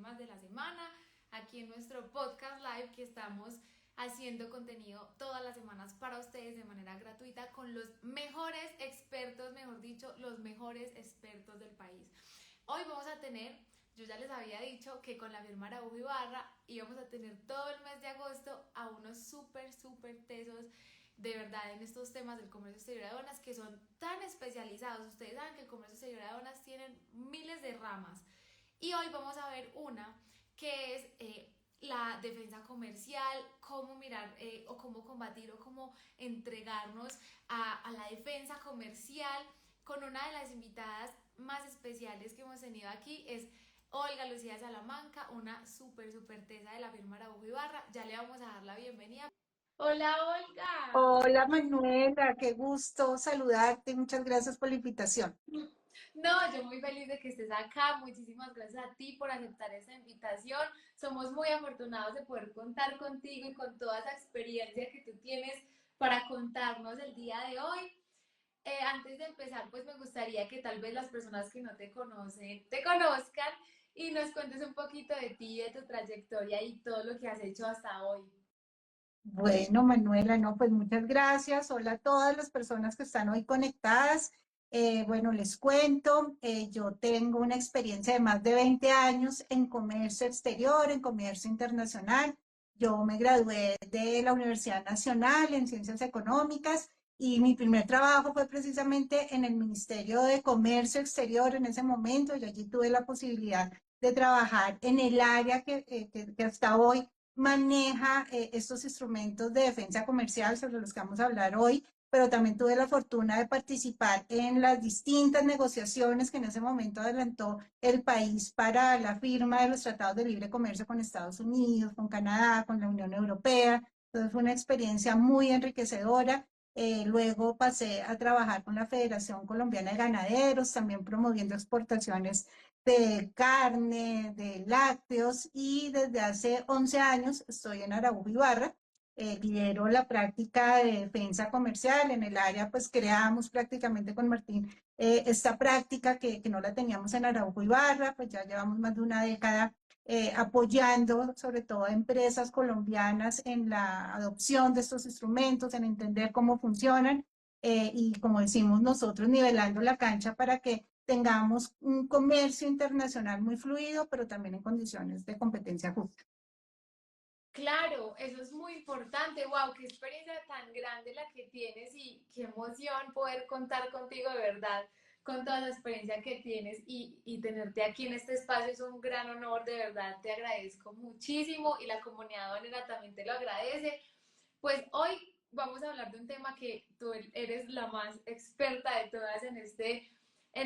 temas de la semana, aquí en nuestro podcast live que estamos haciendo contenido todas las semanas para ustedes de manera gratuita con los mejores expertos, mejor dicho, los mejores expertos del país. Hoy vamos a tener, yo ya les había dicho que con la firma Araujo Ibarra íbamos a tener todo el mes de agosto a unos súper tesos de verdad en estos temas del comercio exterior de aduanas que son tan especializados. Ustedes saben que el comercio exterior de aduanas tienen miles de ramas y hoy vamos a ver una que es la defensa comercial, cómo mirar o cómo combatir o cómo entregarnos a la defensa comercial con una de las invitadas más especiales que hemos tenido aquí. Es Olga Lucía Salamanca, una súper tesa de la firma Araujo Ibarra. Ya le vamos a dar la bienvenida. Hola Olga. Hola Manuela, qué gusto saludarte. Muchas gracias por la invitación. No, yo muy feliz de que estés acá. Muchísimas gracias a ti por aceptar esta invitación. Somos muy afortunados de poder contar contigo y con toda esa experiencia que tú tienes para contarnos el día de hoy. Antes de empezar, pues me gustaría que tal vez las personas que no te conocen te conozcan y nos cuentes un poquito de ti, de tu trayectoria y todo lo que has hecho hasta hoy. Bueno, Manuela, no, pues muchas gracias. Hola a todas las personas que están hoy conectadas. Bueno, les cuento, yo tengo una experiencia de más de 20 años en comercio exterior, en comercio internacional. Yo me gradué de la Universidad Nacional en Ciencias Económicas y mi primer trabajo fue precisamente en el Ministerio de Comercio Exterior en ese momento. Y allí tuve la posibilidad de trabajar en el área que hasta hoy maneja estos instrumentos de defensa comercial sobre los que vamos a hablar hoy, pero también tuve la fortuna de participar en las distintas negociaciones que en ese momento adelantó el país para la firma de los tratados de libre comercio con Estados Unidos, con Canadá, con la Unión Europea. Entonces fue una experiencia muy enriquecedora. Luego pasé a trabajar con la Federación Colombiana de Ganaderos, también promoviendo exportaciones de carne, de lácteos y desde hace 11 años estoy en Araujo Ibarra. Lidero la práctica de defensa comercial en el área, pues creamos prácticamente con Martín esta práctica que no la teníamos en Araujo Ibarra, pues ya llevamos más de una década apoyando sobre todo a empresas colombianas en la adopción de estos instrumentos, en entender cómo funcionan y como decimos nosotros, nivelando la cancha para que tengamos un comercio internacional muy fluido, pero también en condiciones de competencia justa. Claro, eso es muy importante. Wow, qué experiencia tan grande la que tienes y qué emoción poder contar contigo de verdad, con toda la experiencia que tienes y tenerte aquí en este espacio es un gran honor, de verdad. Te agradezco muchísimo y la comunidad aduanera también te lo agradece. Pues hoy vamos a hablar de un tema que tú eres la más experta de todas en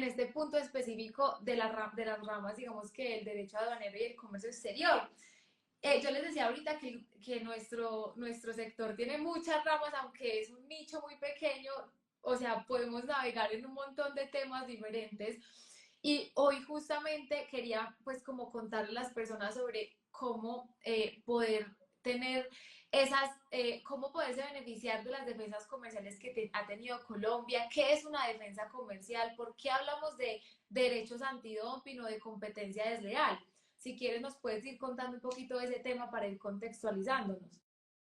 este punto específico de las ramas, digamos que el derecho aduanero y el comercio exterior. Yo les decía ahorita que nuestro sector tiene muchas ramas, aunque es un nicho muy pequeño, o sea, podemos navegar en un montón de temas diferentes. Y hoy justamente quería pues como contarle a las personas sobre cómo poder tener cómo poderse beneficiar de las defensas comerciales que ha tenido Colombia, qué es una defensa comercial, por qué hablamos de derechos antidumping o de competencia desleal. Si quieres, nos puedes ir contando un poquito de ese tema para ir contextualizándonos.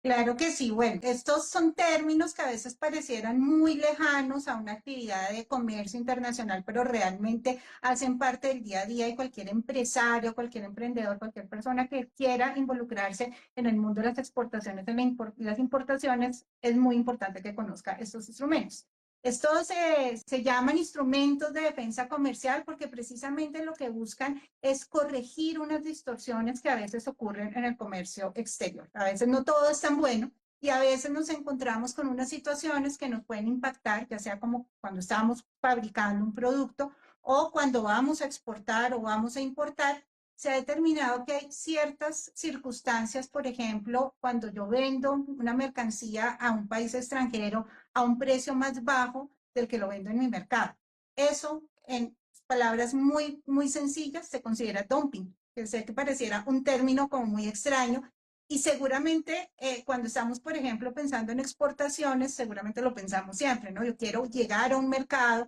Claro que sí, bueno, estos son términos que a veces parecieran muy lejanos a una actividad de comercio internacional, pero realmente hacen parte del día a día y cualquier empresario, cualquier emprendedor, cualquier persona que quiera involucrarse en el mundo de las exportaciones y las importaciones, es muy importante que conozca estos instrumentos. Estos se llaman instrumentos de defensa comercial porque precisamente lo que buscan es corregir unas distorsiones que a veces ocurren en el comercio exterior. A veces no todo es tan bueno y a veces nos encontramos con unas situaciones que nos pueden impactar, ya sea como cuando estamos fabricando un producto o cuando vamos a exportar o vamos a importar. Se ha determinado que hay ciertas circunstancias, por ejemplo, cuando yo vendo una mercancía a un país extranjero a un precio más bajo del que lo vendo en mi mercado. Eso, en palabras muy sencillas, se considera dumping, que sé que pareciera un término como muy extraño, y seguramente cuando estamos, por ejemplo, pensando en exportaciones, seguramente lo pensamos siempre, ¿no? Yo quiero llegar a un mercado,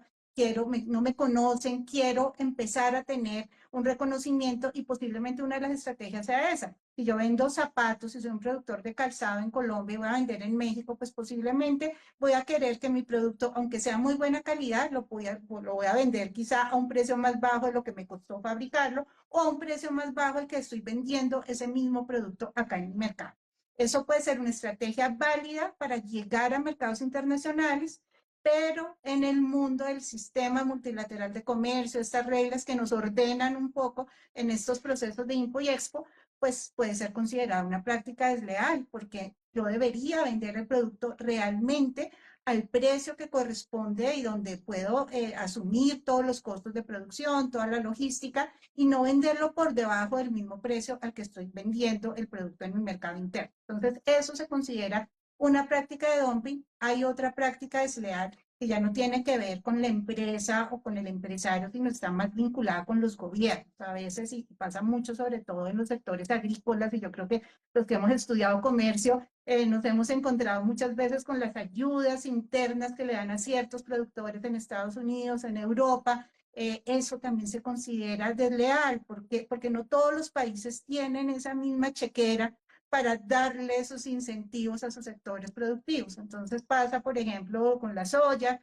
no me conocen, quiero empezar a tener un reconocimiento y posiblemente una de las estrategias sea esa. Si yo vendo zapatos y soy un productor de calzado en Colombia y voy a vender en México, pues posiblemente voy a querer que mi producto, aunque sea muy buena calidad, lo voy a vender quizá a un precio más bajo de lo que me costó fabricarlo o a un precio más bajo el que estoy vendiendo ese mismo producto acá en el mercado. Eso puede ser una estrategia válida para llegar a mercados internacionales, pero en el mundo del sistema multilateral de comercio, estas reglas que nos ordenan un poco en estos procesos de IMPO y EXPO, pues puede ser considerada una práctica desleal, porque yo debería vender el producto realmente al precio que corresponde y donde puedo asumir todos los costos de producción, toda la logística, y no venderlo por debajo del mismo precio al que estoy vendiendo el producto en el mercado interno. Entonces, eso se considera una práctica de dumping. Hay otra práctica desleal que ya no tiene que ver con la empresa o con el empresario, sino está más vinculada con los gobiernos. A veces, y pasa mucho, sobre todo en los sectores agrícolas, y yo creo que los que hemos estudiado comercio, nos hemos encontrado muchas veces con las ayudas internas que le dan a ciertos productores en Estados Unidos, en Europa. Eso también se considera desleal, porque no todos los países tienen esa misma chequera para darle esos incentivos a sus sectores productivos. Entonces pasa, por ejemplo, con la soya.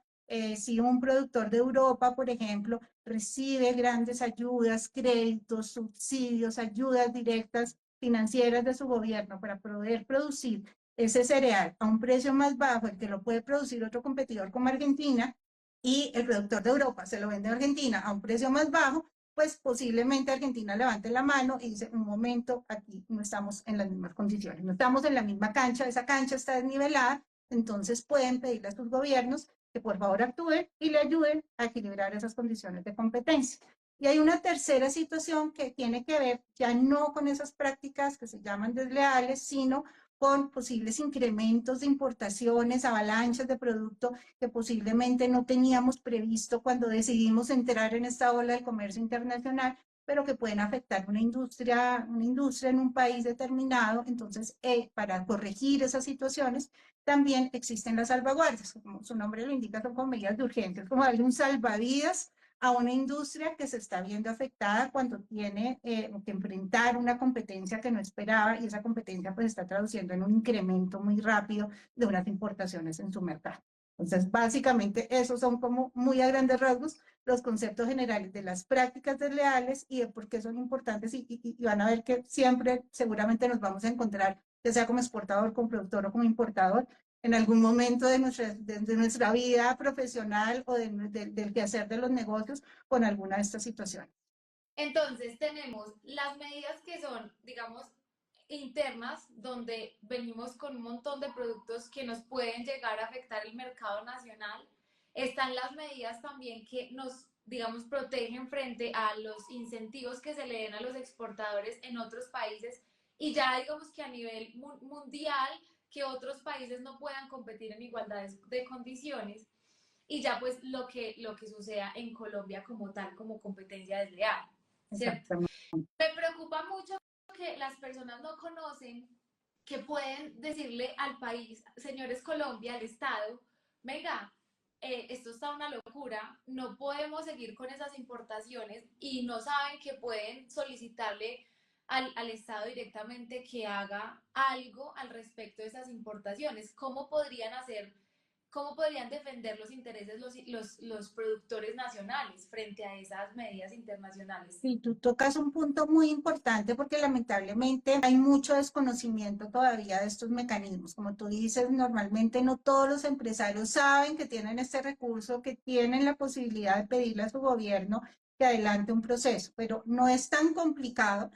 Si un productor de Europa, por ejemplo, recibe grandes ayudas, créditos, subsidios, ayudas directas financieras de su gobierno para poder producir ese cereal a un precio más bajo, el que lo puede producir otro competidor como Argentina, y el productor de Europa se lo vende a Argentina a un precio más bajo, pues posiblemente Argentina levante la mano y dice, un momento, aquí no estamos en las mismas condiciones, no estamos en la misma cancha, esa cancha está desnivelada, entonces pueden pedirle a sus gobiernos que por favor actúen y le ayuden a equilibrar esas condiciones de competencia. Y hay una tercera situación que tiene que ver ya no con esas prácticas que se llaman desleales, sino con posibles incrementos de importaciones, avalanchas de producto que posiblemente no teníamos previsto cuando decidimos entrar en esta ola del comercio internacional, pero que pueden afectar una industria en un país determinado. Entonces, para corregir esas situaciones, también existen las salvaguardias, como su nombre lo indica, son como medidas de urgencia, como darle un salvavidas a una industria que se está viendo afectada cuando tiene que enfrentar una competencia que no esperaba, y esa competencia pues está traduciendo en un incremento muy rápido de unas importaciones en su mercado. Entonces, básicamente, esos son como muy a grandes rasgos los conceptos generales de las prácticas desleales y de por qué son importantes, y van a ver que siempre seguramente nos vamos a encontrar, ya sea como exportador, como productor o como importador, en algún momento de nuestra vida profesional o del quehacer de los negocios con alguna de estas situaciones. Entonces tenemos las medidas que son, digamos, internas, donde venimos con un montón de productos que nos pueden llegar a afectar el mercado nacional. Están las medidas también que nos, digamos, protegen frente a los incentivos que se le den a los exportadores en otros países, y ya digamos que a nivel mundial, que otros países no puedan competir en igualdad de condiciones, y ya pues lo que suceda en Colombia como tal, como competencia desleal, ¿cierto? Exactamente. Me preocupa mucho que las personas no conocen que pueden decirle al país, señores Colombia, al Estado, venga, esto está una locura, no podemos seguir con esas importaciones, y no saben que pueden solicitarle al Estado directamente que haga algo al respecto de esas importaciones. ¿Cómo podrían defender los intereses los productores nacionales frente a esas medidas internacionales? Y tú tocas un punto muy importante porque lamentablemente hay mucho desconocimiento todavía de estos mecanismos. Como tú dices, normalmente no todos los empresarios saben que tienen este recurso, que tienen la posibilidad de pedirle a su gobierno que adelante un proceso, pero no es tan complicado.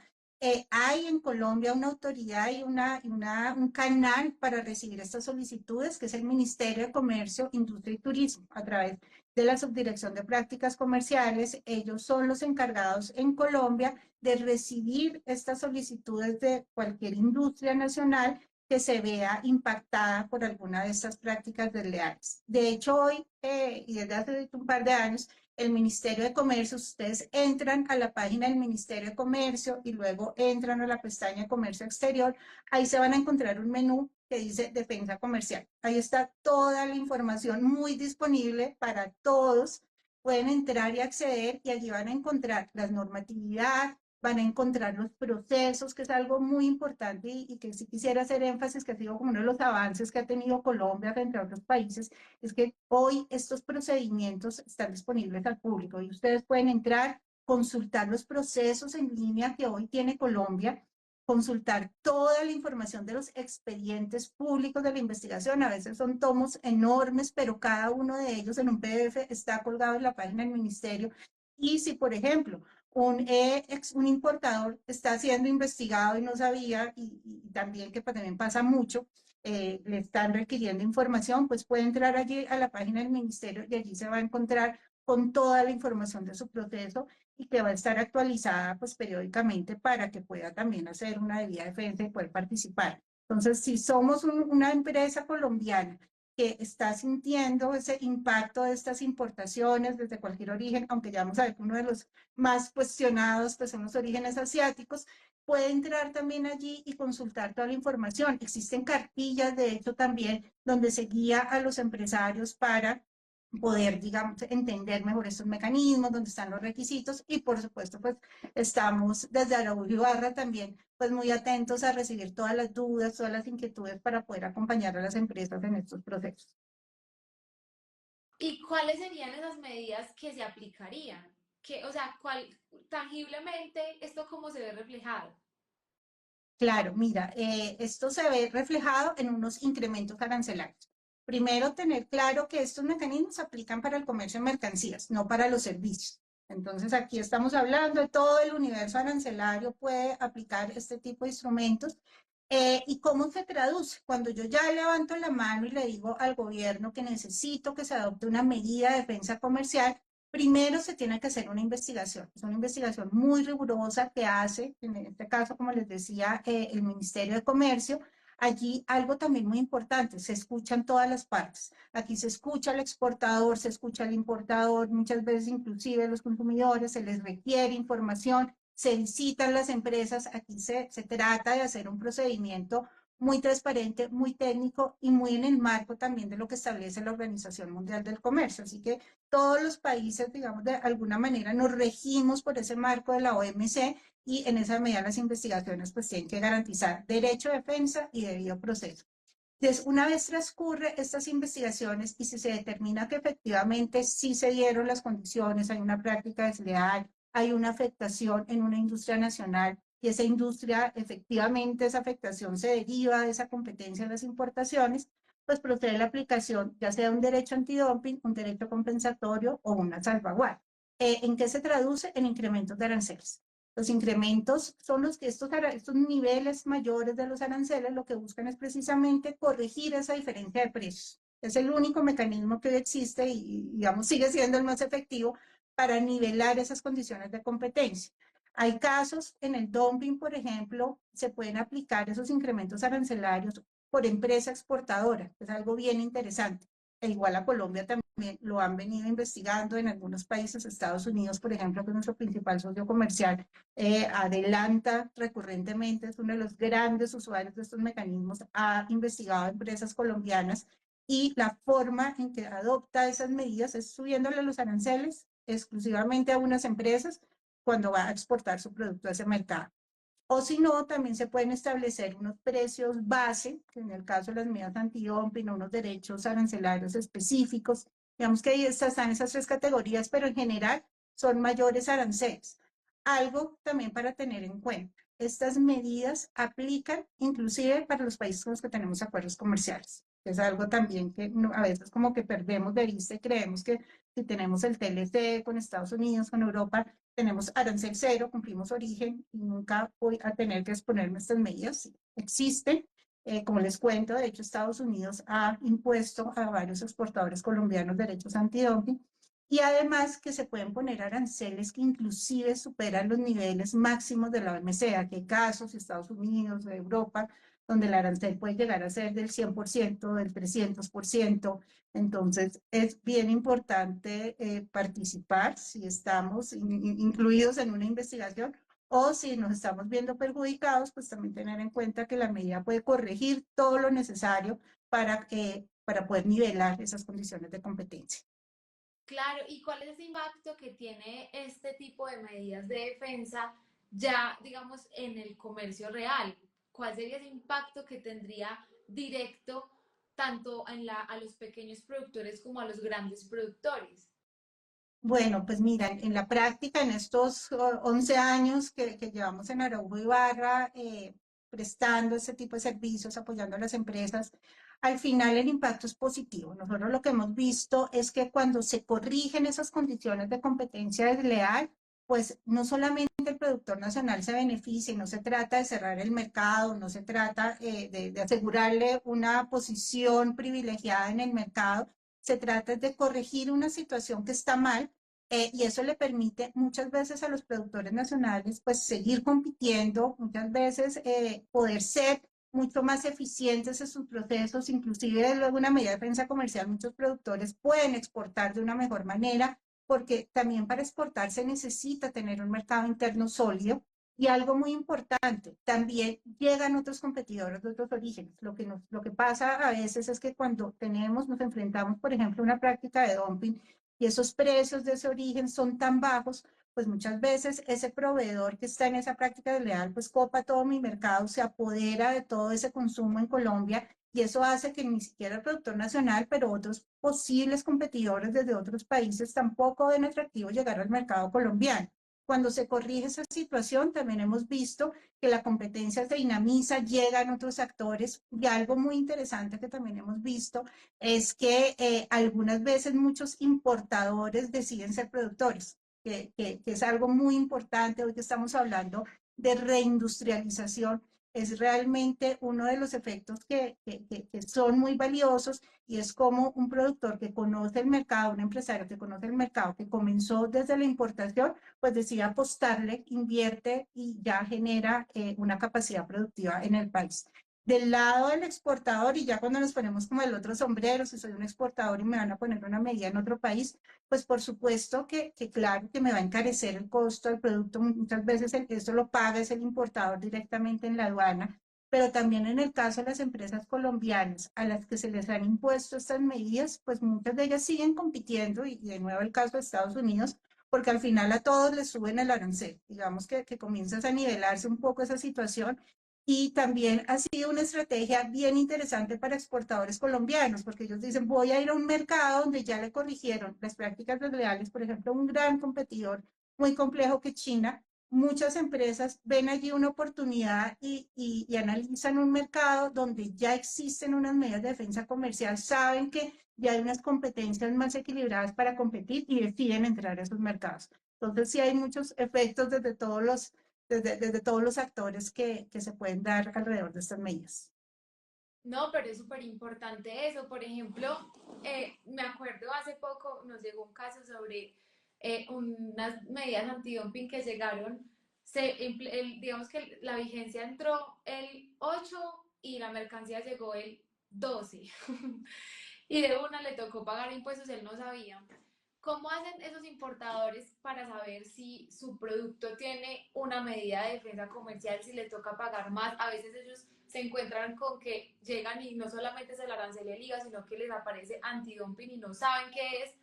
Hay en Colombia una autoridad y un canal para recibir estas solicitudes, que es el Ministerio de Comercio, Industria y Turismo, a través de la Subdirección de Prácticas Comerciales. Ellos son los encargados en Colombia de recibir estas solicitudes de cualquier industria nacional que se vea impactada por alguna de estas prácticas desleales. De hecho, hoy y desde hace un par de años, el Ministerio de Comercio, ustedes entran a la página del Ministerio de Comercio y luego entran a la pestaña de Comercio Exterior, ahí se van a encontrar un menú que dice Defensa Comercial. Ahí está toda la información muy disponible para todos pueden entrar y acceder y allí van a encontrar la normatividad, van a encontrar los procesos, que es algo muy importante y que sí quisiera hacer énfasis, que ha sido como uno de los avances que ha tenido Colombia frente a otros países, es que hoy estos procedimientos están disponibles al público y ustedes pueden entrar, consultar los procesos en línea que hoy tiene Colombia, consultar toda la información de los expedientes públicos de la investigación. A veces son tomos enormes, pero cada uno de ellos en un PDF está colgado en la página del ministerio. Y si, por ejemplo, un importador está siendo investigado y no sabía, y también que pues, también pasa mucho, le están requiriendo información, pues puede entrar allí a la página del ministerio y allí se va a encontrar con toda la información de su proceso y que va a estar actualizada pues periódicamente para que pueda también hacer una debida defensa y poder participar. Entonces, si somos una empresa colombiana que está sintiendo ese impacto de estas importaciones desde cualquier origen, aunque ya vamos a ver que uno de los más cuestionados pues son los orígenes asiáticos, puede entrar también allí y consultar toda la información. Existen cartillas, de hecho, también donde se guía a los empresarios para poder, digamos, entender mejor estos mecanismos, donde están los requisitos y, por supuesto, pues estamos desde Araújo Ibarra también, pues muy atentos a recibir todas las dudas, todas las inquietudes para poder acompañar a las empresas en estos procesos. ¿Y cuáles serían esas medidas que se aplicarían? Que, o sea, tangiblemente esto cómo se ve reflejado? Claro, mira, esto se ve reflejado en unos incrementos arancelarios. Primero, tener claro que estos mecanismos se aplican para el comercio de mercancías, no para los servicios. Entonces, aquí estamos hablando de todo el universo arancelario, puede aplicar este tipo de instrumentos. ¿Y cómo se traduce? Cuando yo ya levanto la mano y le digo al gobierno que necesito que se adopte una medida de defensa comercial, primero se tiene que hacer una investigación. Es una investigación muy rigurosa que hace, en este caso, como les decía, el Ministerio de Comercio. Allí algo también muy importante, se escuchan todas las partes. Aquí se escucha al exportador, se escucha al importador, muchas veces inclusive los consumidores, se les requiere información, se visitan las empresas. Aquí se trata de hacer un procedimiento muy transparente, muy técnico y muy en el marco también de lo que establece la Organización Mundial del Comercio. Así que todos los países, digamos, de alguna manera nos regimos por ese marco de la OMC y en esa medida las investigaciones pues tienen que garantizar derecho de defensa y debido proceso. Entonces, una vez transcurre estas investigaciones y si se determina que efectivamente sí se dieron las condiciones, hay una práctica desleal, hay una afectación en una industria nacional y esa industria, efectivamente, esa afectación se deriva de esa competencia en las importaciones, pues procede la aplicación ya sea un derecho antidumping, un derecho compensatorio o una salvaguardia. ¿En qué se traduce? En incrementos de aranceles. Los incrementos son los que estos niveles mayores de los aranceles lo que buscan es precisamente corregir esa diferencia de precios. Es el único mecanismo que existe y, digamos, sigue siendo el más efectivo para nivelar esas condiciones de competencia. Hay casos en el dumping, por ejemplo, se pueden aplicar esos incrementos arancelarios por empresa exportadora, es algo bien interesante. E igual a Colombia también lo han venido investigando en algunos países, Estados Unidos, por ejemplo, que es nuestro principal socio comercial, adelanta recurrentemente, es uno de los grandes usuarios de estos mecanismos, ha investigado a empresas colombianas y la forma en que adopta esas medidas es subiéndole los aranceles exclusivamente a unas empresas cuando va a exportar su producto a ese mercado. O si no, también se pueden establecer unos precios base, que en el caso de las medidas antidumping, unos derechos arancelarios específicos. Digamos que ahí están esas tres categorías, pero en general son mayores aranceles. Algo también para tener en cuenta, estas medidas aplican inclusive para los países con los que tenemos acuerdos comerciales. Es algo también que a veces como que perdemos de vista y creemos que si tenemos el TLC con Estados Unidos, con Europa, tenemos arancel cero, cumplimos origen y nunca voy a tener que exponerme a estas medidas. Existen, como les cuento, de hecho Estados Unidos ha impuesto a varios exportadores colombianos derechos antidumping y además que se pueden poner aranceles que inclusive superan los niveles máximos de la OMC. Aquí hay casos, Estados Unidos, de Europa, donde el arancel puede llegar a ser del 100%, del 300%. Entonces, es bien importante participar si estamos incluidos en una investigación o si nos estamos viendo perjudicados, pues también tener en cuenta que la medida puede corregir todo lo necesario para poder nivelar esas condiciones de competencia. Claro, ¿y cuál es ese impacto que tiene este tipo de medidas de defensa ya, digamos, en el comercio real? ¿Cuál sería ese impacto que tendría directo tanto a los pequeños productores como a los grandes productores? Bueno, pues mira, en la práctica, en estos 11 años que llevamos en Araujo Ibarra, prestando ese tipo de servicios, apoyando a las empresas, al final el impacto es positivo. Nosotros lo que hemos visto es que cuando se corrigen esas condiciones de competencia desleal, pues no solamente el productor nacional se beneficia, y no se trata de cerrar el mercado, no se trata de asegurarle una posición privilegiada en el mercado, se trata de corregir una situación que está mal, y eso le permite muchas veces a los productores nacionales pues seguir compitiendo, muchas veces poder ser mucho más eficientes en sus procesos, inclusive luego una medida de defensa comercial, muchos productores pueden exportar de una mejor manera, porque también para exportar se necesita tener un mercado interno sólido. Y algo muy importante, también llegan otros competidores de otros orígenes. Lo que pasa a veces es que cuando nos enfrentamos, por ejemplo, a una práctica de dumping y esos precios de ese origen son tan bajos, pues muchas veces ese proveedor que está en esa práctica desleal, pues copa todo mi mercado, se apodera de todo ese consumo en Colombia y eso hace que ni siquiera el productor nacional, pero otros posibles competidores desde otros países tampoco ven atractivo llegar al mercado colombiano. Cuando se corrige esa situación, también hemos visto que la competencia se dinamiza, llegan otros actores y algo muy interesante que también hemos visto es que algunas veces muchos importadores deciden ser productores, que es algo muy importante hoy que estamos hablando de reindustrialización. Es realmente uno de los efectos que son muy valiosos y es como un productor que conoce el mercado, un empresario que conoce el mercado, que comenzó desde la importación, pues decide apostarle, invierte y ya genera una capacidad productiva en el país. Del lado del exportador, y ya cuando nos ponemos como el otro sombrero, si soy un exportador y me van a poner una medida en otro país, pues por supuesto que claro que me va a encarecer el costo del producto. Muchas veces eso lo paga es el importador directamente en la aduana, pero también en el caso de las empresas colombianas a las que se les han impuesto estas medidas, pues muchas de ellas siguen compitiendo, y de nuevo el caso de Estados Unidos, porque al final a todos les suben el arancel. Digamos que comienzas a nivelarse un poco esa situación y también ha sido una estrategia bien interesante para exportadores colombianos, porque ellos dicen, voy a ir a un mercado donde ya le corrigieron las prácticas desleales, por ejemplo, un gran competidor muy complejo que China. Muchas empresas ven allí una oportunidad y analizan un mercado donde ya existen unas medidas de defensa comercial, saben que ya hay unas competencias más equilibradas para competir y deciden entrar a esos mercados. Entonces, sí hay muchos efectos desde todos los actores que se pueden dar alrededor de estas medidas. No, pero es súper importante eso. Por ejemplo, me acuerdo hace poco nos llegó un caso sobre unas medidas antidumping que llegaron, digamos que la vigencia entró el 8 y la mercancía llegó el 12. Y de una le tocó pagar impuestos, él no sabía. ¿Cómo hacen esos importadores para saber si su producto tiene una medida de defensa comercial, si le toca pagar más? A veces ellos se encuentran con que llegan y no solamente es el arancel y el IVA, sino que les aparece antidumping y no saben qué es.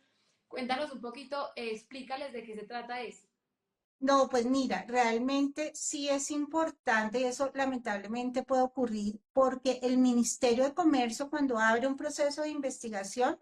Cuéntanos un poquito, explícales de qué se trata eso. No, pues mira, realmente sí es importante y eso lamentablemente puede ocurrir porque el Ministerio de Comercio cuando abre un proceso de investigación,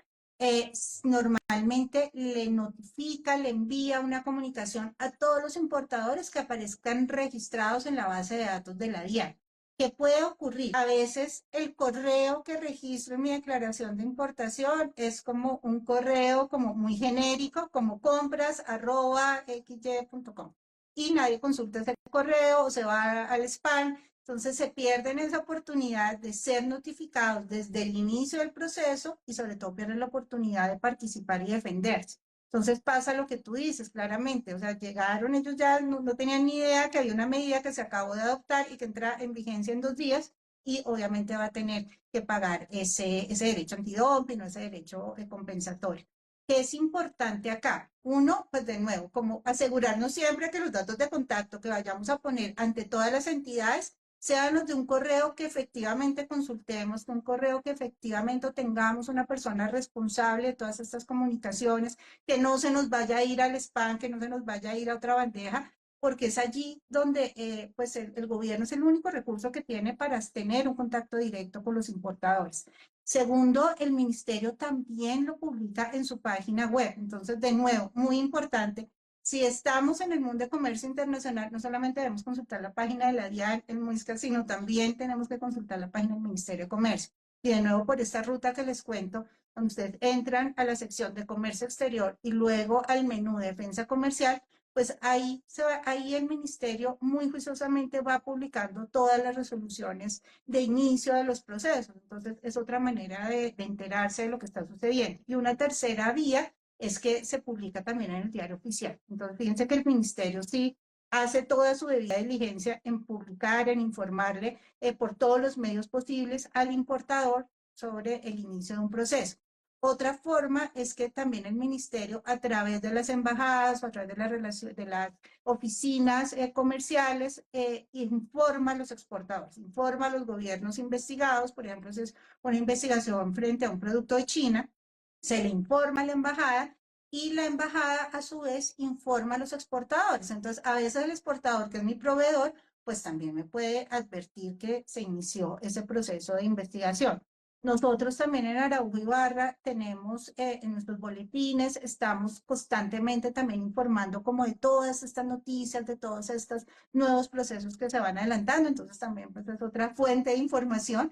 normalmente le notifica, le envía una comunicación a todos los importadores que aparezcan registrados en la base de datos de la DIAN. ¿Qué puede ocurrir? A veces el correo que registro en mi declaración de importación es como un correo como muy genérico, como compras@xy.com. Y nadie consulta ese correo o se va al spam. Entonces se pierden esa oportunidad de ser notificados desde el inicio del proceso y sobre todo pierden la oportunidad de participar y defenderse. Entonces pasa lo que tú dices claramente, o sea, llegaron ellos ya no tenían ni idea que había una medida que se acabó de adoptar y que entra en vigencia en 2 días y obviamente va a tener que pagar ese derecho antidumping o ese derecho compensatorio. ¿Qué es importante acá? Uno, pues de nuevo, como asegurarnos siempre que los datos de contacto que vayamos a poner ante todas las entidades Séanos de un correo que efectivamente consultemos, de un correo que efectivamente tengamos una persona responsable de todas estas comunicaciones, que no se nos vaya a ir al spam, que no se nos vaya a ir a otra bandeja, porque es allí donde pues el gobierno es el único recurso que tiene para tener un contacto directo con los importadores. Segundo, el ministerio también lo publica en su página web. Entonces, de nuevo, muy importante, si estamos en el mundo de comercio internacional, no solamente debemos consultar la página de la DIAN, el MUISCA, sino también tenemos que consultar la página del Ministerio de Comercio. Y de nuevo, por esta ruta que les cuento, donde ustedes entran a la sección de comercio exterior y luego al menú de defensa comercial, pues ahí el ministerio muy juiciosamente va publicando todas las resoluciones de inicio de los procesos. Entonces, es otra manera de enterarse de lo que está sucediendo. Y una tercera vía es que se publica también en el diario oficial. Entonces, fíjense que el ministerio sí hace toda su debida diligencia en publicar, en informarle por todos los medios posibles al importador sobre el inicio de un proceso. Otra forma es que también el ministerio, a través de las embajadas o a través de las oficinas comerciales, informa a los exportadores, informa a los gobiernos investigados. Por ejemplo, si es una investigación frente a un producto de China, se le informa a la embajada y la embajada a su vez informa a los exportadores. Entonces, a veces el exportador, que es mi proveedor, pues también me puede advertir que se inició ese proceso de investigación. Nosotros también en Araujo Ibarra tenemos en nuestros boletines, estamos constantemente también informando como de todas estas noticias, de todos estos nuevos procesos que se van adelantando. Entonces también pues es otra fuente de información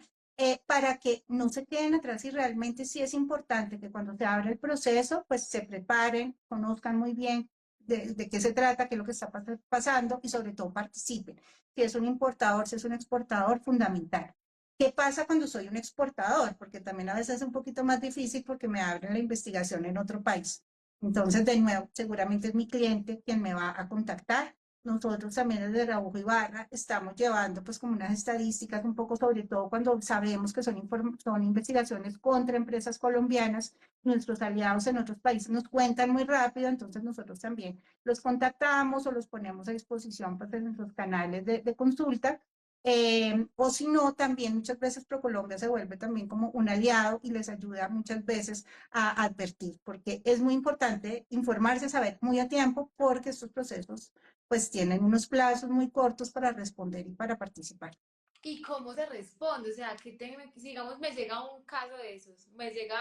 para que no se queden atrás y realmente sí es importante que cuando se abre el proceso pues se preparen, conozcan muy bien de qué se trata, qué es lo que está pasando y sobre todo participen. Si es un importador, si es un exportador, fundamental. ¿Qué pasa cuando soy un exportador? Porque también a veces es un poquito más difícil porque me abren la investigación en otro país. Entonces, de nuevo, seguramente es mi cliente quien me va a contactar. Nosotros también desde Araujo Ibarra estamos llevando pues como unas estadísticas un poco sobre todo cuando sabemos que son investigaciones contra empresas colombianas. Nuestros aliados en otros países nos cuentan muy rápido, entonces nosotros también los contactamos o los ponemos a disposición pues, en nuestros canales de consulta. O si no, también muchas veces ProColombia se vuelve también como un aliado y les ayuda muchas veces a advertir, porque es muy importante informarse, saber muy a tiempo, porque estos procesos pues tienen unos plazos muy cortos para responder y para participar. ¿Y cómo se responde? O sea, si digamos me llega un caso de esos, me llega,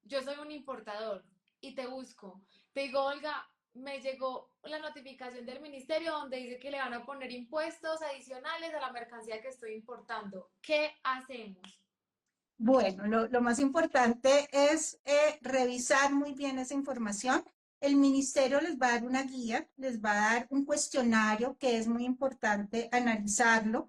yo soy un importador y te busco, te digo, Olga, me llegó la notificación del ministerio donde dice que le van a poner impuestos adicionales a la mercancía que estoy importando. ¿Qué hacemos? Bueno, lo más importante es revisar muy bien esa información. El ministerio les va a dar una guía, les va a dar un cuestionario que es muy importante analizarlo.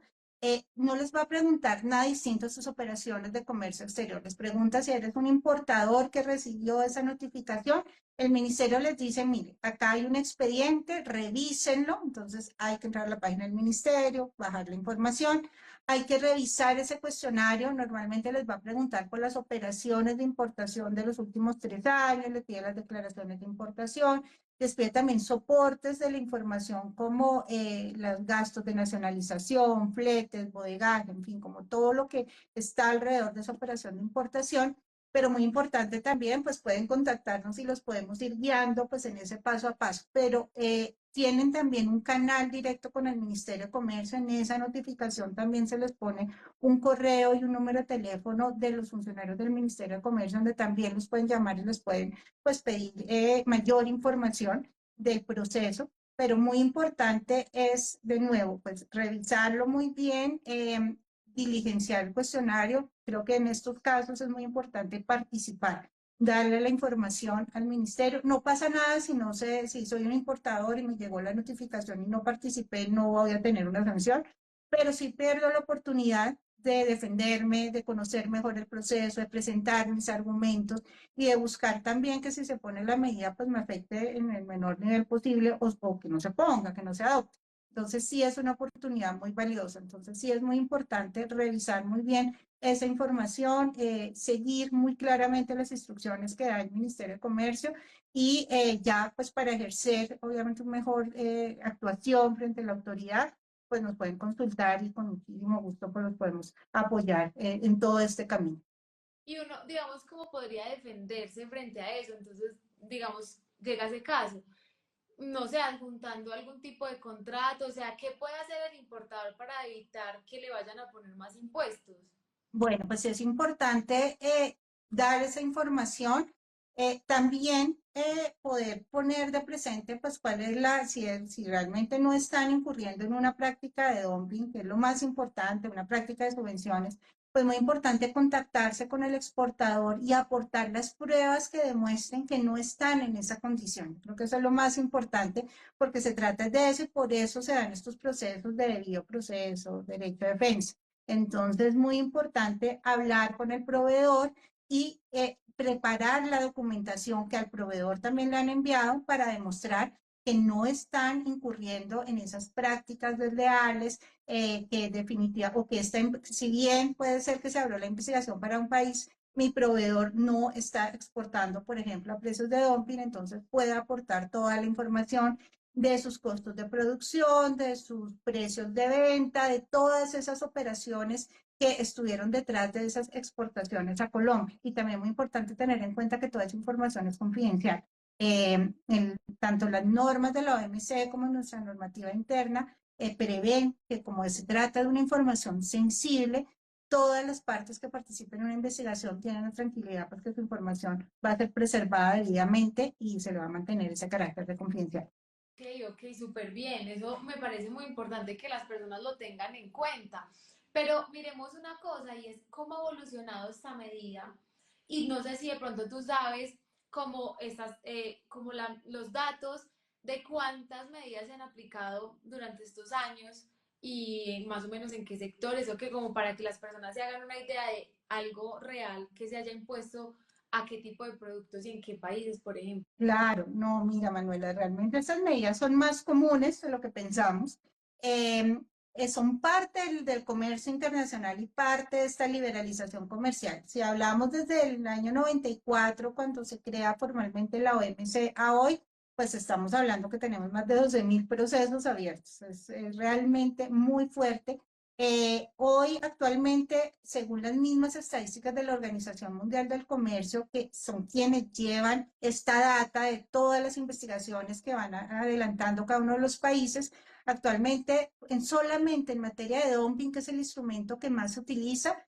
No les va a preguntar nada distinto a sus operaciones de comercio exterior. Les pregunta si eres un importador que recibió esa notificación. El ministerio les dice, mire, acá hay un expediente, revísenlo. Entonces hay que entrar a la página del ministerio, bajar la información. Hay que revisar ese cuestionario. Normalmente les va a preguntar por las operaciones de importación de los últimos 3 años, les pide las declaraciones de importación, les pide también soportes de la información como los gastos de nacionalización, fletes, bodegaje, en fin, como todo lo que está alrededor de esa operación de importación. Pero muy importante también, pues pueden contactarnos y los podemos ir guiando pues en ese paso a paso. Pero tienen también un canal directo con el Ministerio de Comercio. En esa notificación también se les pone un correo y un número de teléfono de los funcionarios del Ministerio de Comercio, donde también los pueden llamar y les pueden pues, pedir mayor información del proceso. Pero muy importante es, de nuevo, pues revisarlo muy bien, diligenciar el cuestionario. Creo que en estos casos es muy importante participar, darle la información al ministerio. No pasa nada si no sé, si soy un importador y me llegó la notificación y no participé, no voy a tener una sanción, pero sí pierdo la oportunidad de defenderme, de conocer mejor el proceso, de presentar mis argumentos y de buscar también que si se pone la medida, pues me afecte en el menor nivel posible o que no se ponga, que no se adopte. Entonces sí es una oportunidad muy valiosa. Entonces sí es muy importante revisar muy bien esa información, seguir muy claramente las instrucciones que da el Ministerio de Comercio y ya pues para ejercer obviamente una mejor actuación frente a la autoridad, pues nos pueden consultar y con muchísimo gusto pues los podemos apoyar en todo este camino. Y uno, digamos, cómo podría defenderse frente a eso. Entonces, digamos, llega ese caso, no sé, adjuntando algún tipo de contrato, o sea, ¿qué puede hacer el importador para evitar que le vayan a poner más impuestos? Bueno, pues es importante dar esa información. También poder poner de presente, pues, cuál es si realmente no están incurriendo en una práctica de dumping, que es lo más importante, una práctica de subvenciones, pues muy importante contactarse con el exportador y aportar las pruebas que demuestren que no están en esa condición. Creo que eso es lo más importante, porque se trata de eso y por eso se dan estos procesos de debido proceso, derecho de defensa. Entonces, es muy importante hablar con el proveedor y preparar la documentación que al proveedor también le han enviado para demostrar que no están incurriendo en esas prácticas desleales, que definitiva, o que si bien puede ser que se abrió la investigación para un país, mi proveedor no está exportando, por ejemplo, a precios de dumping, entonces puede aportar toda la información de sus costos de producción, de sus precios de venta, de todas esas operaciones que estuvieron detrás de esas exportaciones a Colombia. Y también muy importante tener en cuenta que toda esa información es confidencial. Tanto las normas de la OMC como nuestra normativa interna prevén que como se trata de una información sensible, todas las partes que participen en una investigación tienen la tranquilidad porque su información va a ser preservada debidamente y se le va a mantener ese carácter de confidencial. Ok, ok, súper bien. Eso me parece muy importante que las personas lo tengan en cuenta. Pero miremos una cosa y es cómo ha evolucionado esta medida. Y no sé si de pronto tú sabes cómo estas, los datos de cuántas medidas se han aplicado durante estos años y más o menos en qué sectores, o que como para que las personas se hagan una idea de algo real que se haya impuesto a qué tipo de productos y en qué países, por ejemplo. Claro, no, mira, Manuela, realmente esas medidas son más comunes de lo que pensamos. Eh, Son parte del comercio internacional y parte de esta liberalización comercial. Si hablamos desde el año 94, cuando se crea formalmente la OMC, a hoy, pues estamos hablando que tenemos más de 12.000 procesos abiertos. Es realmente muy fuerte. Hoy, actualmente, según las mismas estadísticas de la Organización Mundial del Comercio, que son quienes llevan esta data de todas las investigaciones que van adelantando cada uno de los países, actualmente, solamente en materia de dumping, que es el instrumento que más se utiliza,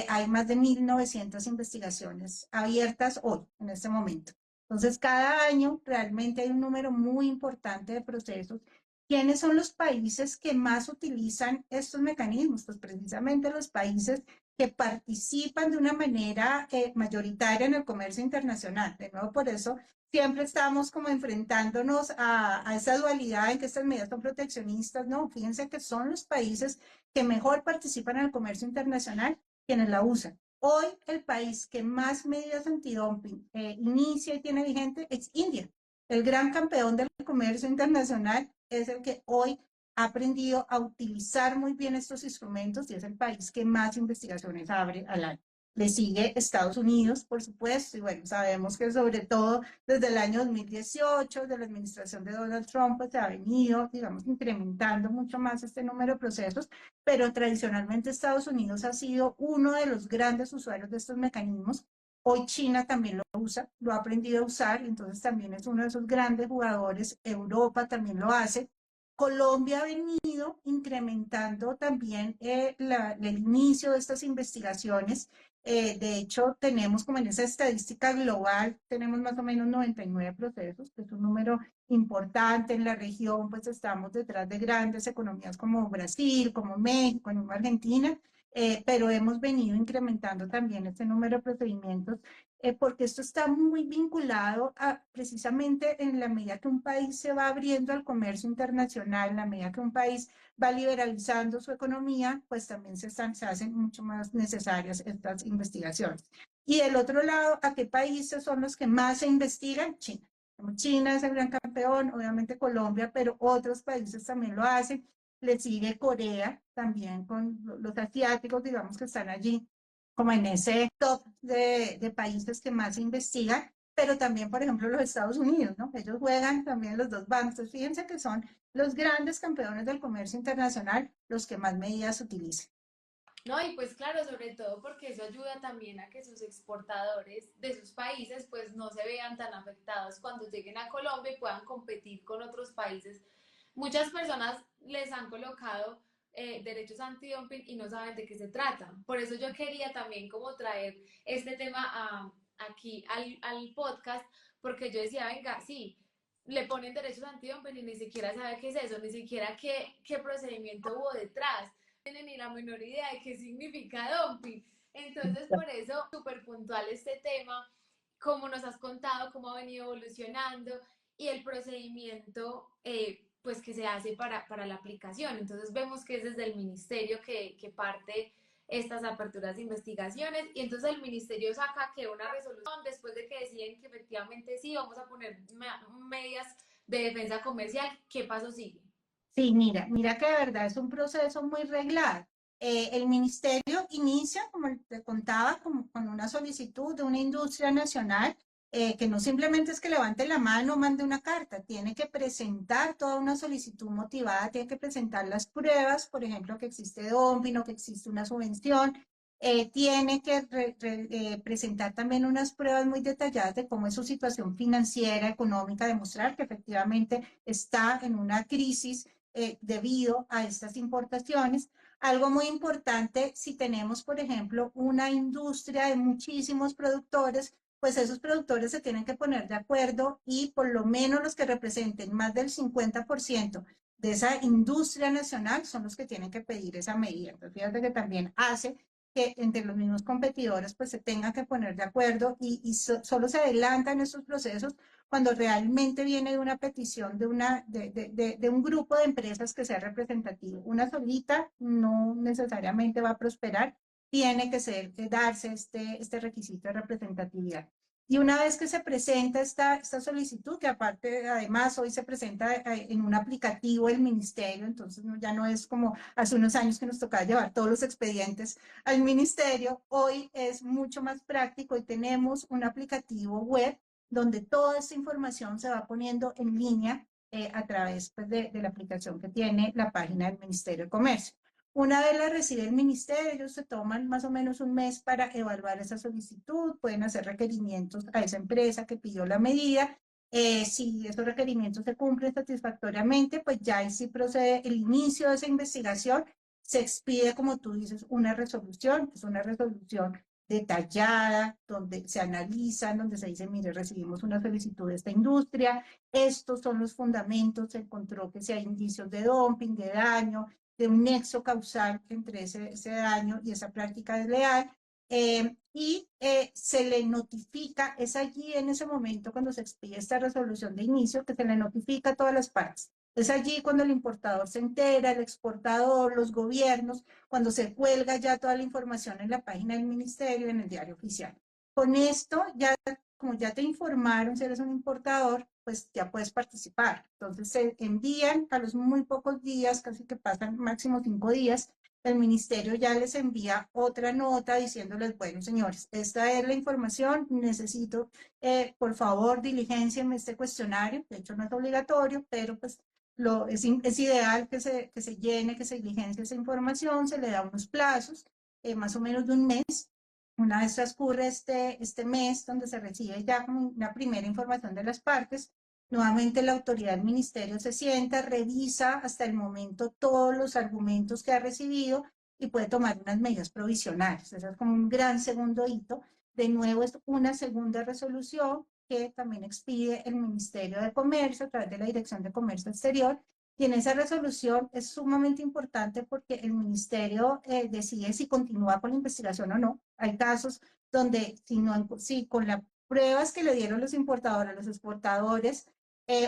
hay más de 1.900 investigaciones abiertas hoy, en este momento. Entonces, cada año realmente hay un número muy importante de procesos. ¿Quiénes son los países que más utilizan estos mecanismos? Pues precisamente los países que participan de una manera mayoritaria en el comercio internacional. De nuevo, por eso siempre estamos como enfrentándonos a esa dualidad en que estas medidas son proteccionistas. No, fíjense que son los países que mejor participan en el comercio internacional quienes la usan. Hoy el país que más medidas antidumping inicia y tiene vigente es India. El gran campeón del comercio internacional es el que hoy ha aprendido a utilizar muy bien estos instrumentos y es el país que más investigaciones abre al año. Le sigue Estados Unidos, por supuesto, y bueno, sabemos que sobre todo desde el año 2018, de la administración de Donald Trump, pues se ha venido, digamos, incrementando mucho más este número de procesos, pero tradicionalmente Estados Unidos ha sido uno de los grandes usuarios de estos mecanismos. Hoy China también lo usa, lo ha aprendido a usar, entonces también es uno de esos grandes jugadores. Europa también lo hace. Colombia ha venido incrementando también el inicio de estas investigaciones. De hecho, tenemos como en esa estadística global, tenemos más o menos 99 procesos, que es un número importante en la región, pues estamos detrás de grandes economías como Brasil, como México, como Argentina, pero hemos venido incrementando también este número de procedimientos porque esto está muy vinculado a precisamente en la medida que un país se va abriendo al comercio internacional, en la medida que un país va liberalizando su economía, pues también se hacen mucho más necesarias estas investigaciones. Y del otro lado, ¿a qué países son los que más se investigan? China. China es el gran campeón, obviamente Colombia, pero otros países también lo hacen. Le sigue Corea también con los asiáticos, digamos que están allí como en ese top de países que más se investigan. pero también, por ejemplo, los Estados Unidos, ¿no? Ellos juegan también los dos bancos. Entonces, fíjense que son los grandes campeones del comercio internacional los que más medidas utilizan. No, y pues claro, sobre todo porque eso ayuda también a que sus exportadores de sus países pues no se vean tan afectados cuando lleguen a Colombia y puedan competir con otros países. Muchas personas les han colocado derechos antidumping y no saben de qué se trata. Por eso yo quería también como traer este tema aquí al podcast, porque yo decía, venga, sí, le ponen derechos antidumping y ni siquiera sabe qué es eso, ni siquiera qué procedimiento hubo detrás, no tienen ni la menor idea de qué significa dumping. Entonces, por eso, súper puntual este tema, cómo nos has contado, cómo ha venido evolucionando y el procedimiento pues que se hace para la aplicación. Entonces vemos que es desde el ministerio que parte estas aperturas de investigaciones y entonces el ministerio saca que una resolución después de que deciden que efectivamente sí vamos a poner medidas de defensa comercial. ¿Qué paso sigue? Sí, mira que de verdad es un proceso muy reglado. El ministerio inicia, como te contaba, como con una solicitud de una industria nacional, que no simplemente es que levante la mano o mande una carta, tiene que presentar toda una solicitud motivada, tiene que presentar las pruebas, por ejemplo, que existe dumping o que existe una subvención, tiene que presentar también unas pruebas muy detalladas de cómo es su situación financiera, económica, demostrar que efectivamente está en una crisis debido a estas importaciones. Algo muy importante, si tenemos, por ejemplo, una industria de muchísimos productores, pues esos productores se tienen que poner de acuerdo y por lo menos los que representen más del 50% de esa industria nacional son los que tienen que pedir esa medida. Entonces, fíjate que también hace que entre los mismos competidores pues se tengan que poner de acuerdo y solo se adelantan estos procesos cuando realmente viene de una petición de un grupo de empresas que sea representativo. Una solita no necesariamente va a prosperar, tiene que ser, darse este requisito de representatividad. Y una vez que se presenta esta solicitud, que aparte, además, hoy se presenta en un aplicativo del ministerio, entonces ya no es como hace unos años que nos tocaba llevar todos los expedientes al ministerio, hoy es mucho más práctico y tenemos un aplicativo web donde toda esta información se va poniendo en línea a través pues, de la aplicación que tiene la página del Ministerio de Comercio. Una vez la recibe el ministerio, ellos se toman más o menos un mes para evaluar esa solicitud, pueden hacer requerimientos a esa empresa que pidió la medida. Si esos requerimientos se cumplen satisfactoriamente, pues ya ahí sí procede el inicio de esa investigación. Se expide, como tú dices, una resolución, es una resolución detallada, donde se analizan, donde se dice, mire, recibimos una solicitud de esta industria, estos son los fundamentos, se encontró que si hay indicios de dumping, de daño, de un nexo causal entre ese daño y esa práctica desleal, se le notifica, es allí en ese momento cuando se expide esta resolución de inicio, que se le notifica a todas las partes. Es allí cuando el importador se entera, el exportador, los gobiernos, cuando se cuelga ya toda la información en la página del ministerio, en el diario oficial. Con esto, ya, como ya te informaron si eres un importador, pues ya puedes participar. Entonces se envían a los muy pocos días, casi que pasan máximo 5 días, el ministerio ya les envía otra nota diciéndoles, bueno, señores, esta es la información, necesito, por favor, diligencienme este cuestionario, de hecho no es obligatorio, pero pues es ideal que se llene, que se diligencie esa información, se le da unos plazos, más o menos de un mes. Una vez transcurre este mes, donde se recibe ya como una primera información de las partes, nuevamente la autoridad del ministerio se sienta, revisa hasta el momento todos los argumentos que ha recibido y puede tomar unas medidas provisionales. Eso es como un gran segundo hito. De nuevo es una segunda resolución que también expide el Ministerio de Comercio a través de la Dirección de Comercio Exterior. Y en esa resolución es sumamente importante porque el ministerio decide si continúa con la investigación o no. Hay casos donde si con las pruebas que le dieron los importadores, los exportadores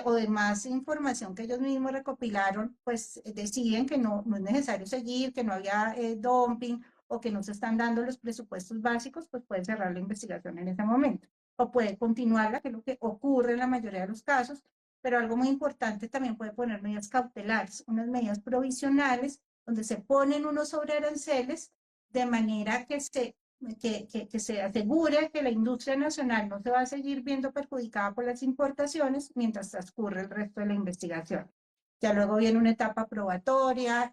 o demás información que ellos mismos recopilaron, pues deciden que no es necesario seguir, que no había dumping o que no se están dando los presupuestos básicos, pues puede cerrar la investigación en ese momento o puede continuarla, que es lo que ocurre en la mayoría de los casos, pero algo muy importante también puede poner medidas cautelares, unas medidas provisionales donde se ponen unos sobrearanceles de manera que se que se asegure que la industria nacional no se va a seguir viendo perjudicada por las importaciones mientras transcurre el resto de la investigación. Ya luego viene una etapa probatoria,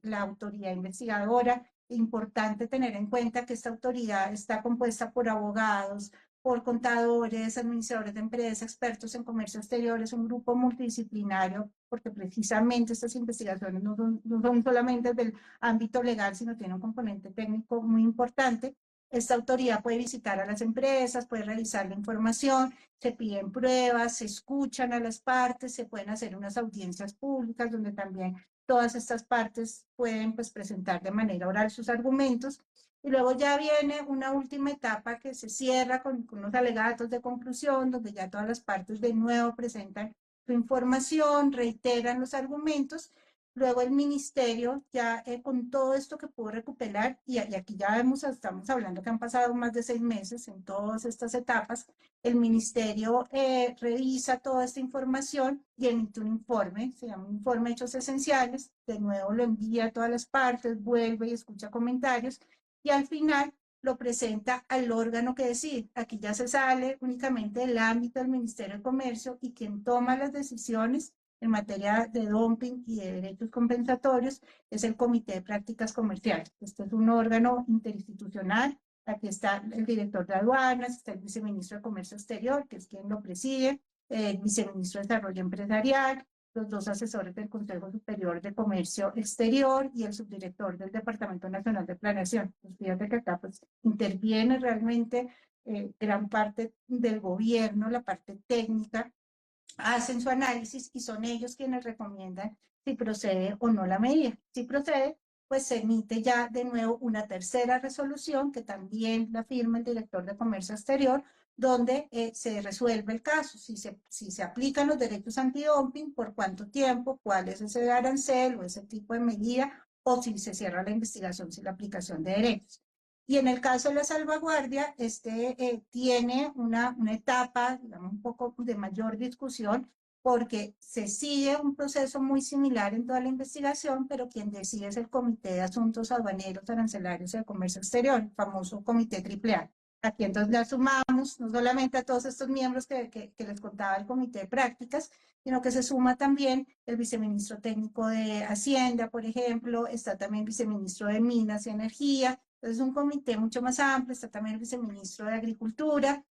la autoridad investigadora. Importante tener en cuenta que esta autoridad está compuesta por abogados, por contadores, administradores de empresas, expertos en comercio exterior. Es un grupo multidisciplinario porque precisamente estas investigaciones no son solamente del ámbito legal, sino tiene un componente técnico muy importante. Esta autoridad puede visitar a las empresas, puede revisar la información, se piden pruebas, se escuchan a las partes, se pueden hacer unas audiencias públicas donde también todas estas partes pueden pues, presentar de manera oral sus argumentos. Y luego ya viene una última etapa que se cierra con unos alegatos de conclusión, donde ya todas las partes de nuevo presentan su información, reiteran los argumentos. Luego el ministerio, ya con todo esto que pudo recuperar, y aquí ya estamos hablando que han pasado más de 6 meses en todas estas etapas, el ministerio revisa toda esta información y emite un informe, se llama un informe de hechos esenciales, de nuevo lo envía a todas las partes, vuelve y escucha comentarios, y al final lo presenta al órgano que decide. Aquí ya se sale únicamente del ámbito del Ministerio de Comercio y quien toma las decisiones en materia de dumping y de derechos compensatorios es el Comité de Prácticas Comerciales. Este es un órgano interinstitucional. Aquí está el director de aduanas, está el viceministro de Comercio Exterior, que es quien lo preside, el viceministro de Desarrollo Empresarial, los dos asesores del Consejo Superior de Comercio Exterior y el subdirector del Departamento Nacional de Planeación. Pues fíjate que acá pues, interviene realmente gran parte del gobierno, la parte técnica, hacen su análisis y son ellos quienes recomiendan si procede o no la medida. Si procede, pues se emite ya de nuevo una tercera resolución que también la firma el director de Comercio Exterior, donde se resuelve el caso, si se aplican los derechos antidumping, por cuánto tiempo, cuál es ese arancel o ese tipo de medida, o si se cierra la investigación sin la aplicación de derechos. Y en el caso de la salvaguardia, tiene una etapa, digamos, un poco de mayor discusión, porque se sigue un proceso muy similar en toda la investigación, pero quien decide es el Comité de Asuntos Aduaneros, Arancelarios y de Comercio Exterior, el famoso Comité AAA. Aquí entonces le sumamos no solamente a todos estos miembros que les contaba el Comité de Prácticas, sino que se suma también el viceministro técnico de Hacienda, por ejemplo, está también el viceministro de Minas y Energía. Entonces, es un comité mucho más amplio, está también el viceministro de Agricultura,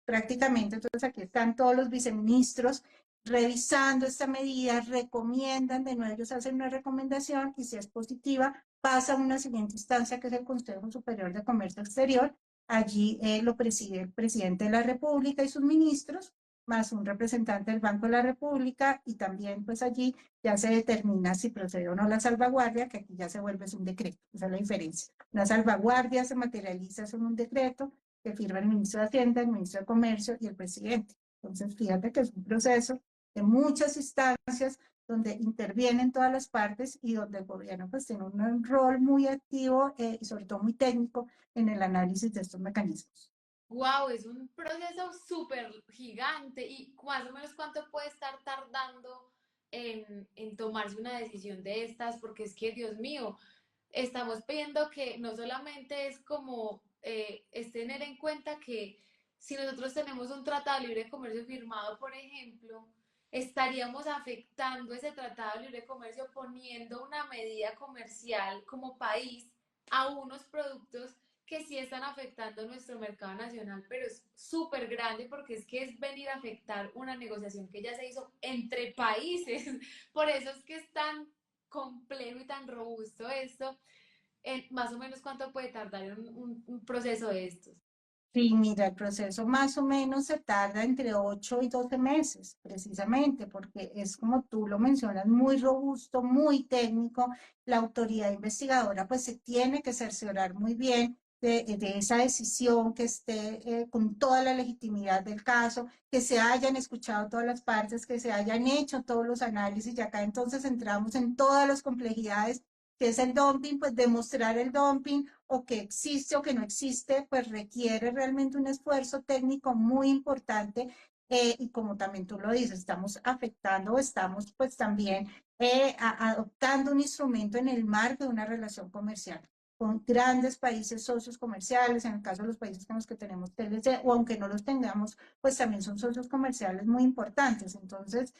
prácticamente, entonces aquí están todos los viceministros revisando esta medida, recomiendan, de nuevo ellos hacen una recomendación y si es positiva, pasa a una siguiente instancia que es el Consejo Superior de Comercio Exterior. Allí lo preside el presidente de la República y sus ministros, más un representante del Banco de la República, y también pues allí ya se determina si procede o no la salvaguardia, que aquí ya se vuelve un decreto, esa es la diferencia. La salvaguardia se materializa en un decreto que firma el ministro de Hacienda, el ministro de Comercio y el presidente. Entonces, fíjate que es un proceso de muchas instancias donde intervienen todas las partes y donde el gobierno pues tiene un rol muy activo y sobre todo muy técnico en el análisis de estos mecanismos. Wow, es un proceso súper gigante y más o menos cuánto puede estar tardando en tomarse una decisión de estas, porque es que, Dios mío, estamos pidiendo que no solamente es como es tener en cuenta que si nosotros tenemos un tratado de libre comercio firmado, por ejemplo, estaríamos afectando ese tratado de libre comercio poniendo una medida comercial como país a unos productos que sí están afectando nuestro mercado nacional, pero es súper grande porque es que es venir a afectar una negociación que ya se hizo entre países. Por eso es que es tan complejo y tan robusto esto. Más o menos cuánto puede tardar un proceso de estos. Sí, mira, el proceso más o menos se tarda entre 8 y 12 meses, precisamente, porque es como tú lo mencionas, muy robusto, muy técnico. La autoridad investigadora pues se tiene que cerciorar muy bien de esa decisión, que esté con toda la legitimidad del caso, que se hayan escuchado todas las partes, que se hayan hecho todos los análisis, y acá entonces entramos en todas las complejidades que es el dumping, pues demostrar el dumping o que existe o que no existe, pues requiere realmente un esfuerzo técnico muy importante. Y como también tú lo dices, estamos afectando o estamos pues también adoptando un instrumento en el marco de una relación comercial. con grandes países socios comerciales, en el caso de los países con los que tenemos TLC, o aunque no los tengamos, pues también son socios comerciales muy importantes. Entonces,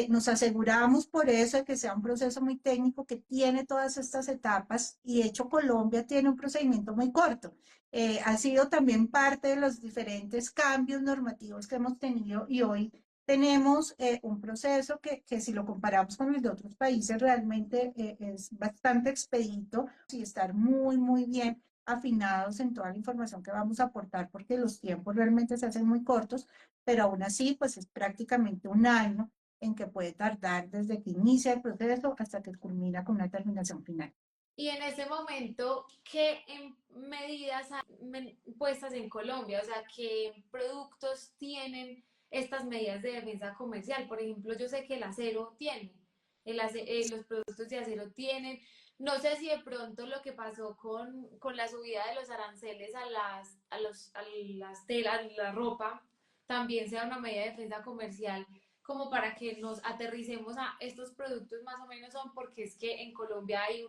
nos aseguramos por eso de que sea un proceso muy técnico que tiene todas estas etapas y de hecho Colombia tiene un procedimiento muy corto. Ha sido también parte de los diferentes cambios normativos que hemos tenido y hoy tenemos un proceso que si lo comparamos con el de otros países realmente es bastante expedito y estar muy, muy bien afinados en toda la información que vamos a aportar porque los tiempos realmente se hacen muy cortos, pero aún así pues es prácticamente un año en que puede tardar desde que inicia el proceso hasta que culmina con una terminación final. Y en ese momento, ¿qué medidas han puestas en Colombia? O sea, ¿qué productos tienen estas medidas de defensa comercial? Por ejemplo, yo sé que el acero tiene, los productos de acero tienen. No sé si de pronto lo que pasó con la subida de los aranceles a las telas, la ropa, también sea una medida de defensa comercial como para que nos aterricemos a estos productos más o menos son porque es que en Colombia hay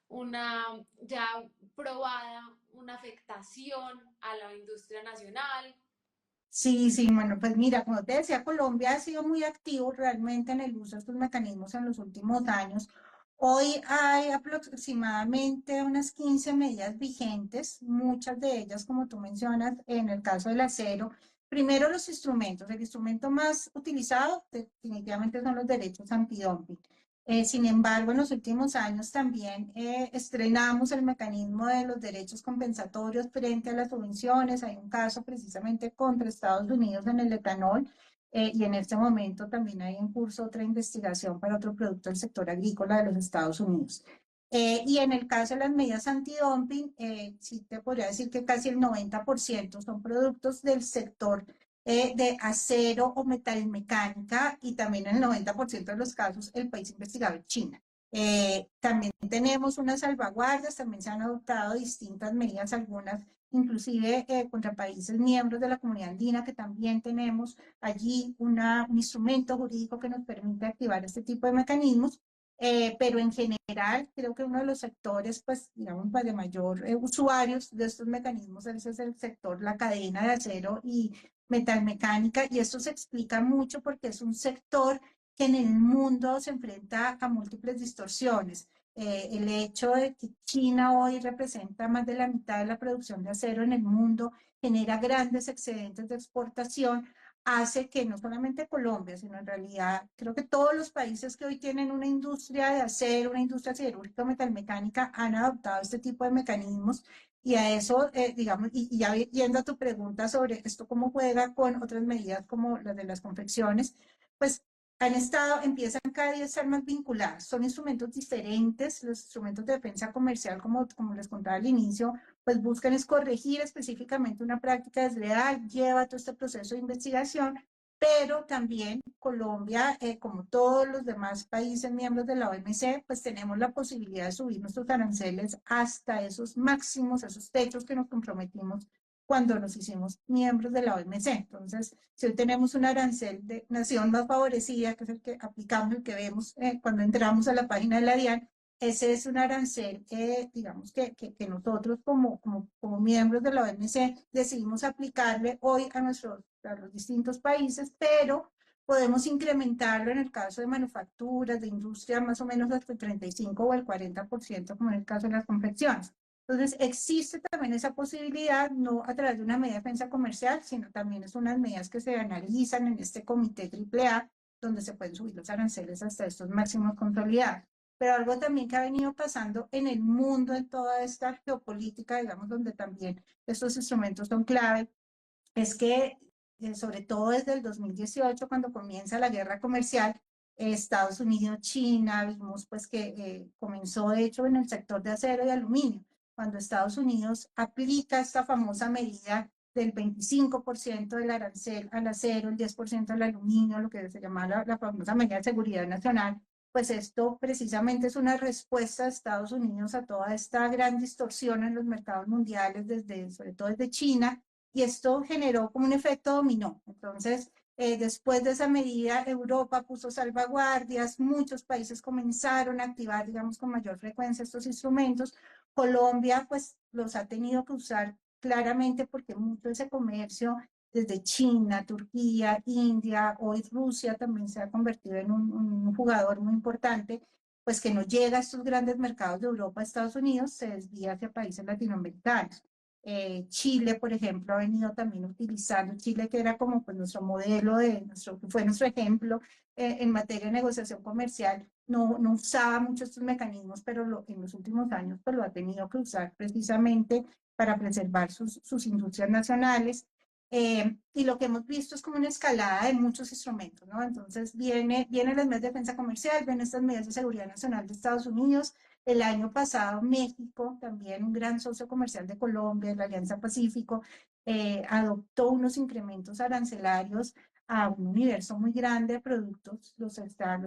una ya probada, una afectación a la industria nacional. Sí, sí, bueno, pues mira, como te decía, Colombia ha sido muy activo realmente en el uso de estos mecanismos en los últimos años. Hoy hay aproximadamente unas 15 medidas vigentes, muchas de ellas, como tú mencionas, en el caso del acero. Primero, los instrumentos. El instrumento más utilizado definitivamente son los derechos antidumping. Sin embargo, en los últimos años también estrenamos el mecanismo de los derechos compensatorios frente a las subvenciones. Hay un caso precisamente contra Estados Unidos en el etanol y en este momento también hay en curso otra investigación para otro producto del sector agrícola de los Estados Unidos. Y en el caso de las medidas antidumping, sí te podría decir que casi el 90% son productos del sector de acero o metalmecánica y también en el 90% de los casos el país investigado es China. También tenemos unas salvaguardas, también se han adoptado distintas medidas, algunas inclusive contra países miembros de la comunidad andina, que también tenemos allí un instrumento jurídico que nos permite activar este tipo de mecanismos. Pero en general creo que uno de los sectores, pues digamos, pues, de mayor usuarios de estos mecanismos ese es el sector, la cadena de acero y metalmecánica, y esto se explica mucho porque es un sector que en el mundo se enfrenta a múltiples distorsiones. El hecho de que China hoy representa más de la mitad de la producción de acero en el mundo, genera grandes excedentes de exportación, hace que no solamente Colombia, sino en realidad creo que todos los países que hoy tienen una industria de acero, una industria siderúrgica metalmecánica, han adoptado este tipo de mecanismos y a eso, digamos, y ya yendo a tu pregunta sobre esto, cómo juega con otras medidas como las de las confecciones, pues han estado, empiezan cada día a estar más vinculadas. Son instrumentos diferentes, los instrumentos de defensa comercial, como les contaba al inicio, pues buscan es corregir específicamente una práctica desleal, lleva todo este proceso de investigación, pero también Colombia, como todos los demás países miembros de la OMC, pues tenemos la posibilidad de subir nuestros aranceles hasta esos máximos, esos techos que nos comprometimos cuando nos hicimos miembros de la OMC. Entonces, si hoy tenemos un arancel de nación más favorecida, que es el que aplicamos, el que vemos cuando entramos a la página de la DIAN, ese es un arancel que, digamos, que nosotros como miembros de la OMC decidimos aplicarle hoy a los distintos países, pero podemos incrementarlo en el caso de manufacturas, de industria, más o menos hasta el 35 o el 40%, como en el caso de las confecciones. Entonces, existe también esa posibilidad, no a través de una medida de defensa comercial, sino también es unas medidas que se analizan en este comité AAA, donde se pueden subir los aranceles hasta estos máximos consolidados. Pero algo también que ha venido pasando en el mundo, en toda esta geopolítica, digamos, donde también estos instrumentos son clave, es que, sobre todo desde el 2018, cuando comienza la guerra comercial, Estados Unidos, China, vimos pues que comenzó de hecho en el sector de acero y aluminio, cuando Estados Unidos aplica esta famosa medida del 25% del arancel al acero, el 10% al aluminio, lo que se llama la famosa medida de seguridad nacional, pues esto precisamente es una respuesta de Estados Unidos a toda esta gran distorsión en los mercados mundiales, sobre todo desde China, y esto generó como un efecto dominó. Entonces, después de esa medida, Europa puso salvaguardias, muchos países comenzaron a activar, digamos, con mayor frecuencia estos instrumentos. Colombia pues los ha tenido que usar claramente porque mucho de ese comercio desde China, Turquía, India, hoy Rusia también se ha convertido en un jugador muy importante, pues que no llega a estos grandes mercados de Europa, Estados Unidos, se desvía hacia países latinoamericanos. Chile, por ejemplo, ha venido también utilizando, Chile que era como pues nuestro modelo, que fue nuestro ejemplo en materia de negociación comercial, no usaba mucho estos mecanismos, pero en los últimos años pues lo ha tenido que usar precisamente para preservar sus industrias nacionales. Y lo que hemos visto es como una escalada de muchos instrumentos, ¿no? Entonces vienen las medidas de defensa comercial, vienen estas medidas de seguridad nacional de Estados Unidos. El año pasado México, también un gran socio comercial de Colombia, la Alianza Pacífico, adoptó unos incrementos arancelarios a un universo muy grande de productos. Los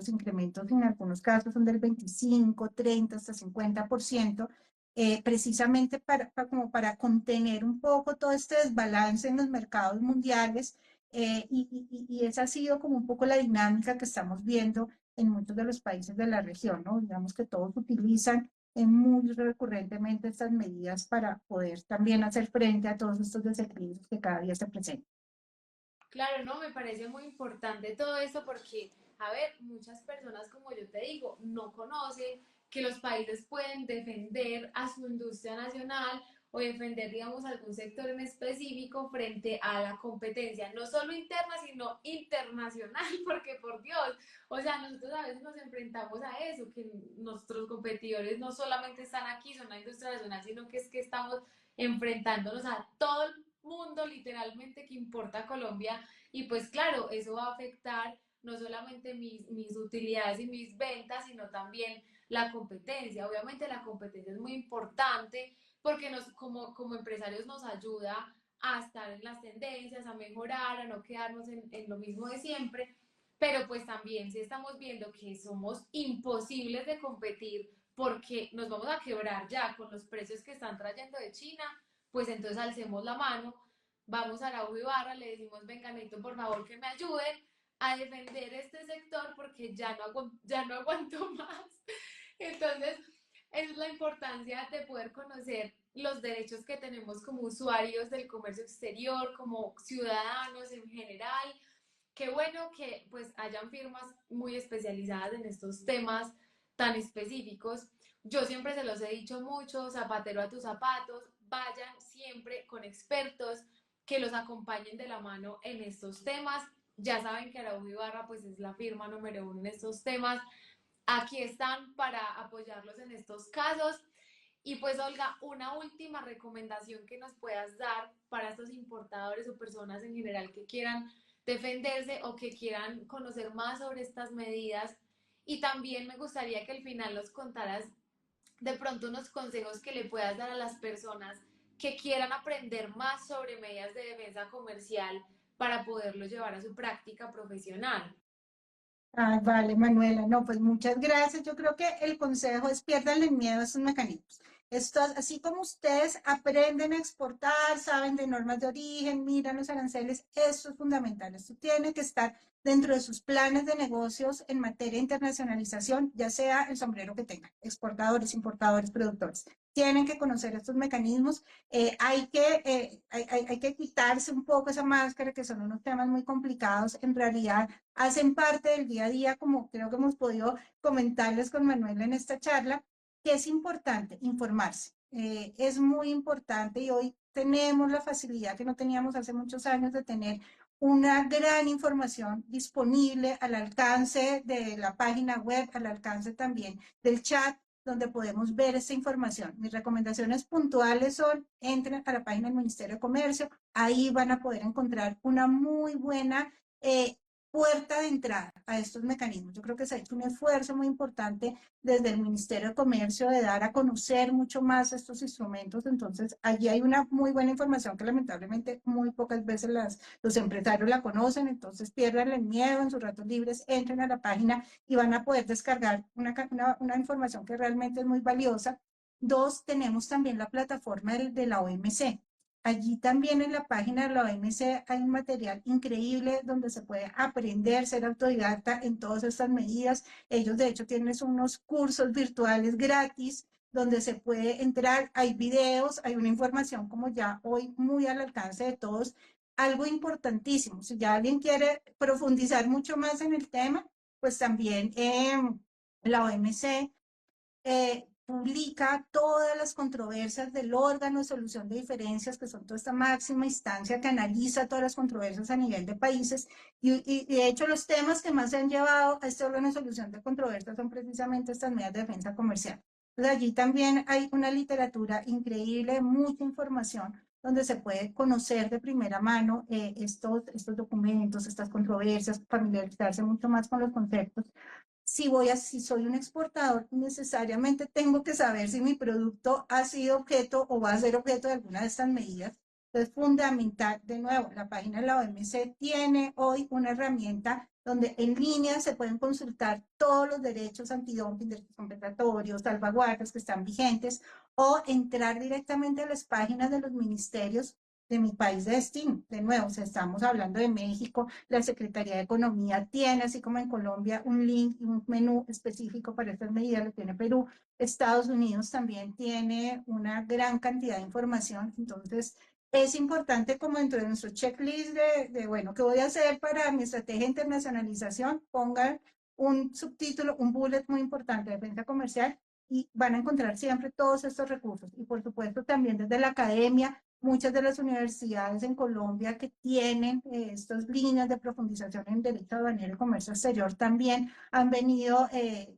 incrementos en algunos casos son del 25, 30, hasta 50%, precisamente como para contener un poco todo este desbalance en los mercados mundiales. Y esa ha sido como un poco la dinámica que estamos viendo en muchos de los países de la región, ¿no? Digamos que todos utilizan muy recurrentemente estas medidas para poder también hacer frente a todos estos desequilibrios que cada día se presentan. Claro, no, me parece muy importante todo esto porque, a ver, muchas personas, como yo te digo, no conocen que los países pueden defender a su industria nacional o defender, digamos, algún sector en específico frente a la competencia, no solo interna, sino internacional, porque por Dios, o sea, nosotros a veces nos enfrentamos a eso, que nuestros competidores no solamente están aquí, son la industria nacional, sino que es que estamos enfrentándonos a todo el mundo literalmente que importa Colombia y pues claro, eso va a afectar no solamente mis utilidades y mis ventas, sino también la competencia. Obviamente la competencia es muy importante porque como empresarios nos ayuda a estar en las tendencias, a mejorar, a no quedarnos en lo mismo de siempre, pero pues también si estamos viendo que somos imposibles de competir porque nos vamos a quebrar ya con los precios que están trayendo de China, pues entonces alcemos la mano, vamos a la Ibarra, le decimos, venga, necesito por favor que me ayuden a defender este sector porque ya no aguanto más. Entonces, esa es la importancia de poder conocer los derechos que tenemos como usuarios del comercio exterior, como ciudadanos en general. Qué bueno que pues hayan firmas muy especializadas en estos temas tan específicos. Yo siempre se los he dicho mucho, zapatero a tus zapatos, vayan siempre con expertos que los acompañen de la mano en estos temas. Ya saben que Araujo Ibarra pues es la firma número uno en estos temas. Aquí están para apoyarlos en estos casos. Y pues Olga, una última recomendación que nos puedas dar para estos importadores o personas en general que quieran defenderse o que quieran conocer más sobre estas medidas. Y también me gustaría que al final nos contaras de pronto unos consejos que le puedas dar a las personas que quieran aprender más sobre medidas de defensa comercial para poderlo llevar a su práctica profesional. Ah, vale, Manuela. No, pues muchas gracias. Yo creo que el consejo es pierdan el miedo a estos mecanismos. Esto, así como ustedes aprenden a exportar, saben de normas de origen, miran los aranceles, esto es fundamental. Esto tiene que estar dentro de sus planes de negocios en materia de internacionalización, ya sea el sombrero que tengan, exportadores, importadores, productores. Tienen que conocer estos mecanismos. Hay que quitarse un poco esa máscara, que son unos temas muy complicados. En realidad, hacen parte del día a día, como creo que hemos podido comentarles con Manuel en esta charla, que es importante informarse. Es muy importante y hoy tenemos la facilidad que no teníamos hace muchos años de tener una gran información disponible al alcance de la página web, al alcance también del chat, donde podemos ver esta información. Mis recomendaciones puntuales son, entren a la página del Ministerio de Comercio, ahí van a poder encontrar una muy buena puerta de entrada a estos mecanismos. Yo creo que se ha hecho un esfuerzo muy importante desde el Ministerio de Comercio de dar a conocer mucho más estos instrumentos. Entonces, allí hay una muy buena información que lamentablemente muy pocas veces los empresarios la conocen. Entonces, pierdan el miedo en sus ratos libres, entren a la página y van a poder descargar una información que realmente es muy valiosa. Dos, tenemos también la plataforma de la OMC. Allí también en la página de la OMC hay un material increíble donde se puede aprender, ser autodidacta en todas estas medidas. Ellos de hecho tienen unos cursos virtuales gratis donde se puede entrar, hay videos, hay una información como ya hoy muy al alcance de todos. Algo importantísimo, si ya alguien quiere profundizar mucho más en el tema, pues también la OMC publica todas las controversias del órgano de solución de diferencias, que son toda esta máxima instancia que analiza todas las controversias a nivel de países. Y de hecho los temas que más se han llevado a este órgano de solución de controversias son precisamente estas medidas de defensa comercial. Entonces, allí también hay una literatura increíble, mucha información donde se puede conocer de primera mano estos documentos, estas controversias, familiarizarse mucho más con los conceptos. Si soy un exportador, necesariamente tengo que saber si mi producto ha sido objeto o va a ser objeto de alguna de estas medidas. Es fundamental, de nuevo, la página de la OMC tiene hoy una herramienta donde en línea se pueden consultar todos los derechos antidumping, derechos compensatorios, salvaguardas que están vigentes, o entrar directamente a las páginas de los ministerios de mi país de destino. De nuevo, o sea, estamos hablando de México, la Secretaría de Economía tiene, así como en Colombia, un link y un menú específico para estas medidas, lo tiene Perú. Estados Unidos también tiene una gran cantidad de información, entonces es importante como dentro de nuestro checklist bueno, ¿qué voy a hacer para mi estrategia de internacionalización? Pongan un subtítulo, un bullet muy importante de defensa comercial y van a encontrar siempre todos estos recursos. Y por supuesto también desde la academia, muchas de las universidades en Colombia que tienen estas líneas de profundización en derecho aduanero y comercio exterior también han venido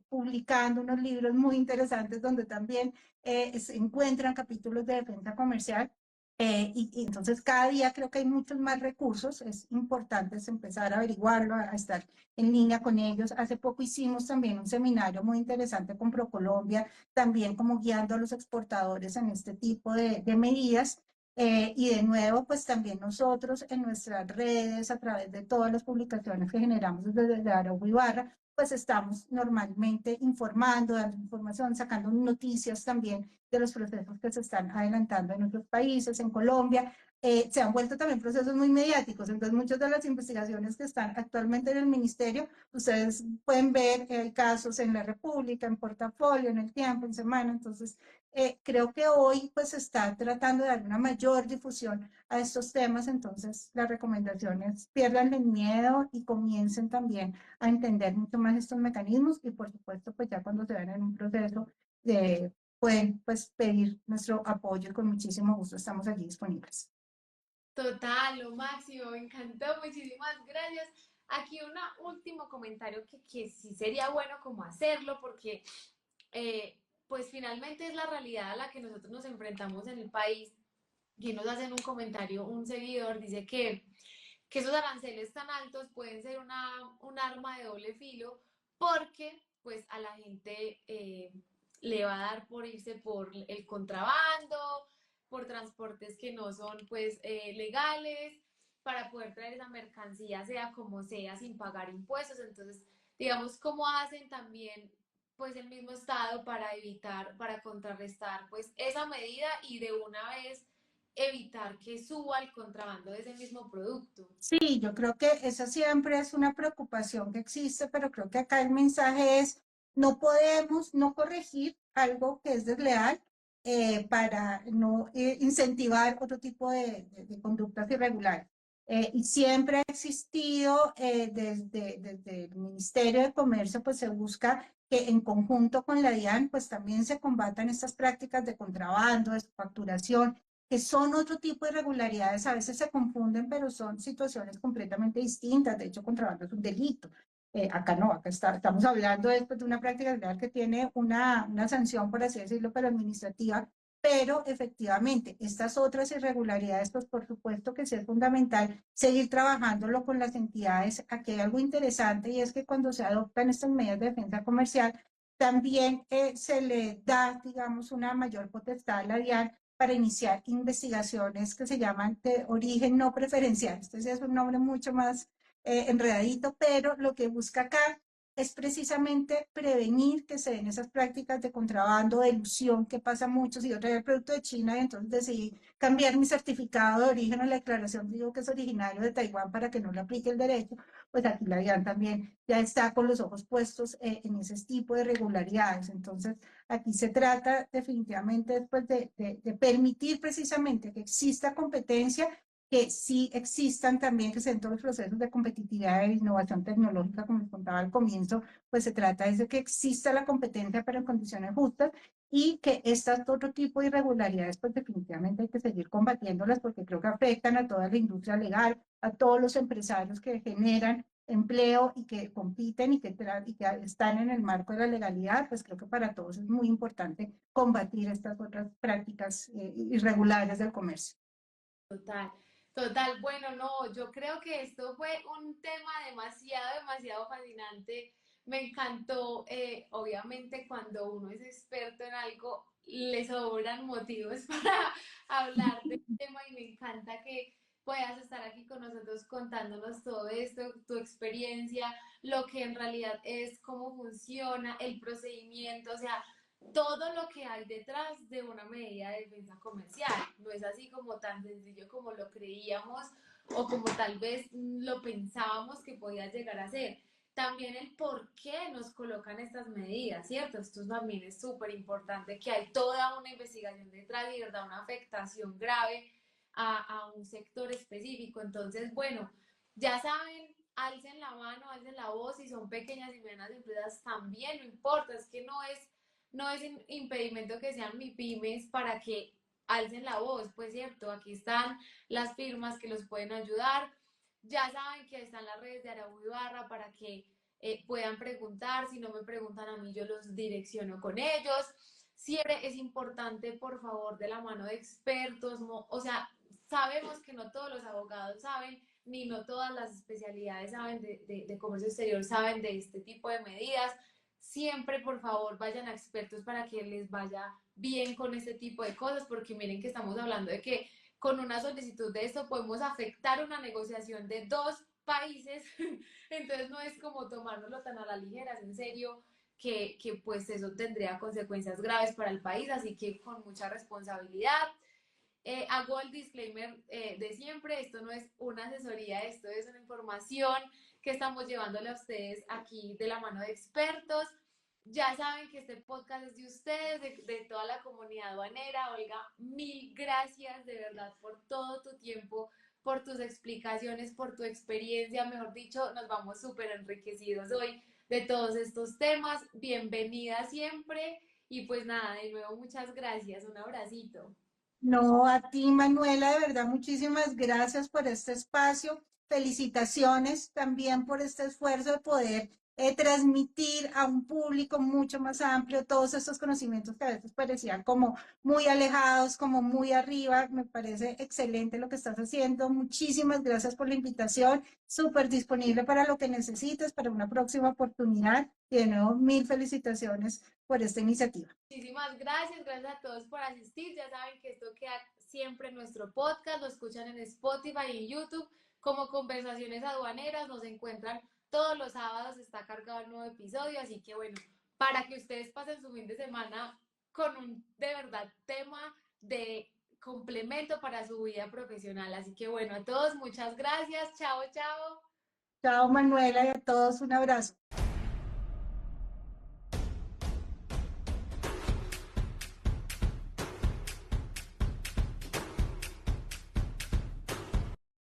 publicando unos libros muy interesantes donde también se encuentran capítulos de defensa comercial. Y entonces cada día creo que hay muchos más recursos, es importante empezar a averiguarlo, a estar en línea con ellos. Hace poco hicimos también un seminario muy interesante con ProColombia, también como guiando a los exportadores en este tipo de medidas. Y de nuevo, pues también nosotros en nuestras redes, a través de todas las publicaciones que generamos desde Araujo Ibarra, pues estamos normalmente informando, dando información, sacando noticias también de los procesos que se están adelantando en otros países, en Colombia. Se han vuelto también procesos muy mediáticos, entonces muchas de las investigaciones que están actualmente en el ministerio, ustedes pueden ver casos en La República, en Portafolio, en El Tiempo, en Semana, entonces creo que hoy pues se está tratando de dar una mayor difusión a estos temas, entonces la recomendación es pierdan el miedo y comiencen también a entender mucho más estos mecanismos y por supuesto pues ya cuando se ven en un proceso pueden pues pedir nuestro apoyo y con muchísimo gusto estamos allí disponibles. Total, lo máximo, me encantó, muchísimas gracias. Aquí un último comentario que sí sería bueno como hacerlo porque pues finalmente es la realidad a la que nosotros nos enfrentamos en el país. Y nos hacen un comentario, un seguidor dice que esos aranceles tan altos pueden ser un arma de doble filo porque pues a la gente le va a dar por irse por el contrabando, por transportes que no son pues legales, para poder traer esa mercancía sea como sea sin pagar impuestos. Entonces, digamos, cómo hacen también pues el mismo Estado para evitar, para contrarrestar pues esa medida y de una vez evitar que suba el contrabando de ese mismo producto. Sí, yo creo que esa siempre es una preocupación que existe, pero creo que acá el mensaje es, no podemos no corregir algo que es desleal para no incentivar otro tipo de conductas irregulares. Y siempre ha existido desde el Ministerio de Comercio, pues se busca que en conjunto con la DIAN, pues también se combatan estas prácticas de contrabando, de facturación, que son otro tipo de irregularidades, a veces se confunden, pero son situaciones completamente distintas. De hecho, contrabando es un delito. Acá no, estamos hablando de una práctica legal que tiene una sanción, por así decirlo, pero administrativa, pero efectivamente, estas otras irregularidades, pues por supuesto que sí es fundamental seguir trabajándolo con las entidades. Aquí hay algo interesante y es que cuando se adoptan estas medidas de defensa comercial, también se le da, digamos, una mayor potestad a la DIAN para iniciar investigaciones que se llaman de origen no preferencial. Este sí es un nombre mucho más enredadito, pero lo que busca acá es precisamente prevenir que se den esas prácticas de contrabando, de elusión, que pasa mucho. Si yo traía el producto de China y entonces decidí cambiar mi certificado de origen o la declaración, digo que es originario de Taiwán para que no le aplique el derecho, pues aquí la DIAN también ya está con los ojos puestos en ese tipo de irregularidades. Entonces, aquí se trata definitivamente después de permitir precisamente que exista competencia, que sí existan también, que se den todos los procesos de competitividad e innovación tecnológica, como les contaba al comienzo, pues se trata de que exista la competencia, pero en condiciones justas, y que estas otro tipo de irregularidades, pues definitivamente hay que seguir combatiéndolas porque creo que afectan a toda la industria legal, a todos los empresarios que generan empleo y que compiten y que están en el marco de la legalidad, pues creo que para todos es muy importante combatir estas otras prácticas irregulares del comercio. Total, total. Bueno, no, yo creo que esto fue un tema demasiado, demasiado fascinante. Me encantó, obviamente, cuando uno es experto en algo, le sobran motivos para hablar del tema y me encanta que puedas estar aquí con nosotros contándonos todo esto, tu experiencia, lo que en realidad es, cómo funciona, el procedimiento, o sea, todo lo que hay detrás de una medida de defensa comercial. No es así como tan sencillo como lo creíamos o como tal vez lo pensábamos que podía llegar a ser. También el por qué nos colocan estas medidas, ¿cierto? Esto también es súper importante, que hay toda una investigación detrás y, ¿verdad?, una afectación grave a un sector específico. Entonces, bueno, ya saben, alcen la mano, alcen la voz, si son pequeñas y medianas empresas también, no importa, es que no es impedimento que sean MIPIMES para que alcen la voz, pues cierto, aquí están las firmas que los pueden ayudar, ya saben que están las redes de Araújo Ibarra para que puedan preguntar, si no me preguntan a mí yo los direcciono con ellos, siempre es importante, por favor, de la mano de expertos, no, o sea, sabemos que no todos los abogados saben, ni no todas las especialidades saben de comercio exterior, saben de este tipo de medidas, siempre por favor vayan a expertos para que les vaya bien con este tipo de cosas, porque miren que estamos hablando de que con una solicitud de esto podemos afectar una negociación de dos países, entonces no es como tomárnoslo tan a la ligera, es en serio que pues eso tendría consecuencias graves para el país, así que con mucha responsabilidad. Hago el disclaimer de siempre, esto no es una asesoría, esto es una información que estamos llevándole a ustedes aquí de la mano de expertos. Ya saben que este podcast es de ustedes, de toda la comunidad aduanera. Olga, mil gracias de verdad por todo tu tiempo, por tus explicaciones, por tu experiencia. Mejor dicho, nos vamos súper enriquecidos hoy de todos estos temas. Bienvenida siempre. Y pues nada, de nuevo muchas gracias. Un abracito. No, a ti, Manuela, de verdad, muchísimas gracias por este espacio. Felicitaciones también por este esfuerzo de poder transmitir a un público mucho más amplio todos estos conocimientos que a veces parecían como muy alejados, como muy arriba. Me parece excelente lo que estás haciendo. Muchísimas gracias por la invitación. Súper disponible para lo que necesites, para una próxima oportunidad. Y de nuevo, mil felicitaciones por esta iniciativa. Muchísimas gracias, gracias a todos por asistir. Ya saben que esto queda siempre en nuestro podcast, lo escuchan en Spotify y en YouTube como Conversaciones Aduaneras. Nos encuentran todos los sábados, está cargado el nuevo episodio. Así que bueno, para que ustedes pasen su fin de semana con un de verdad tema de complemento para su vida profesional. Así que bueno, a todos muchas gracias. Chao, chao. Chao, Manuela, y a todos un abrazo.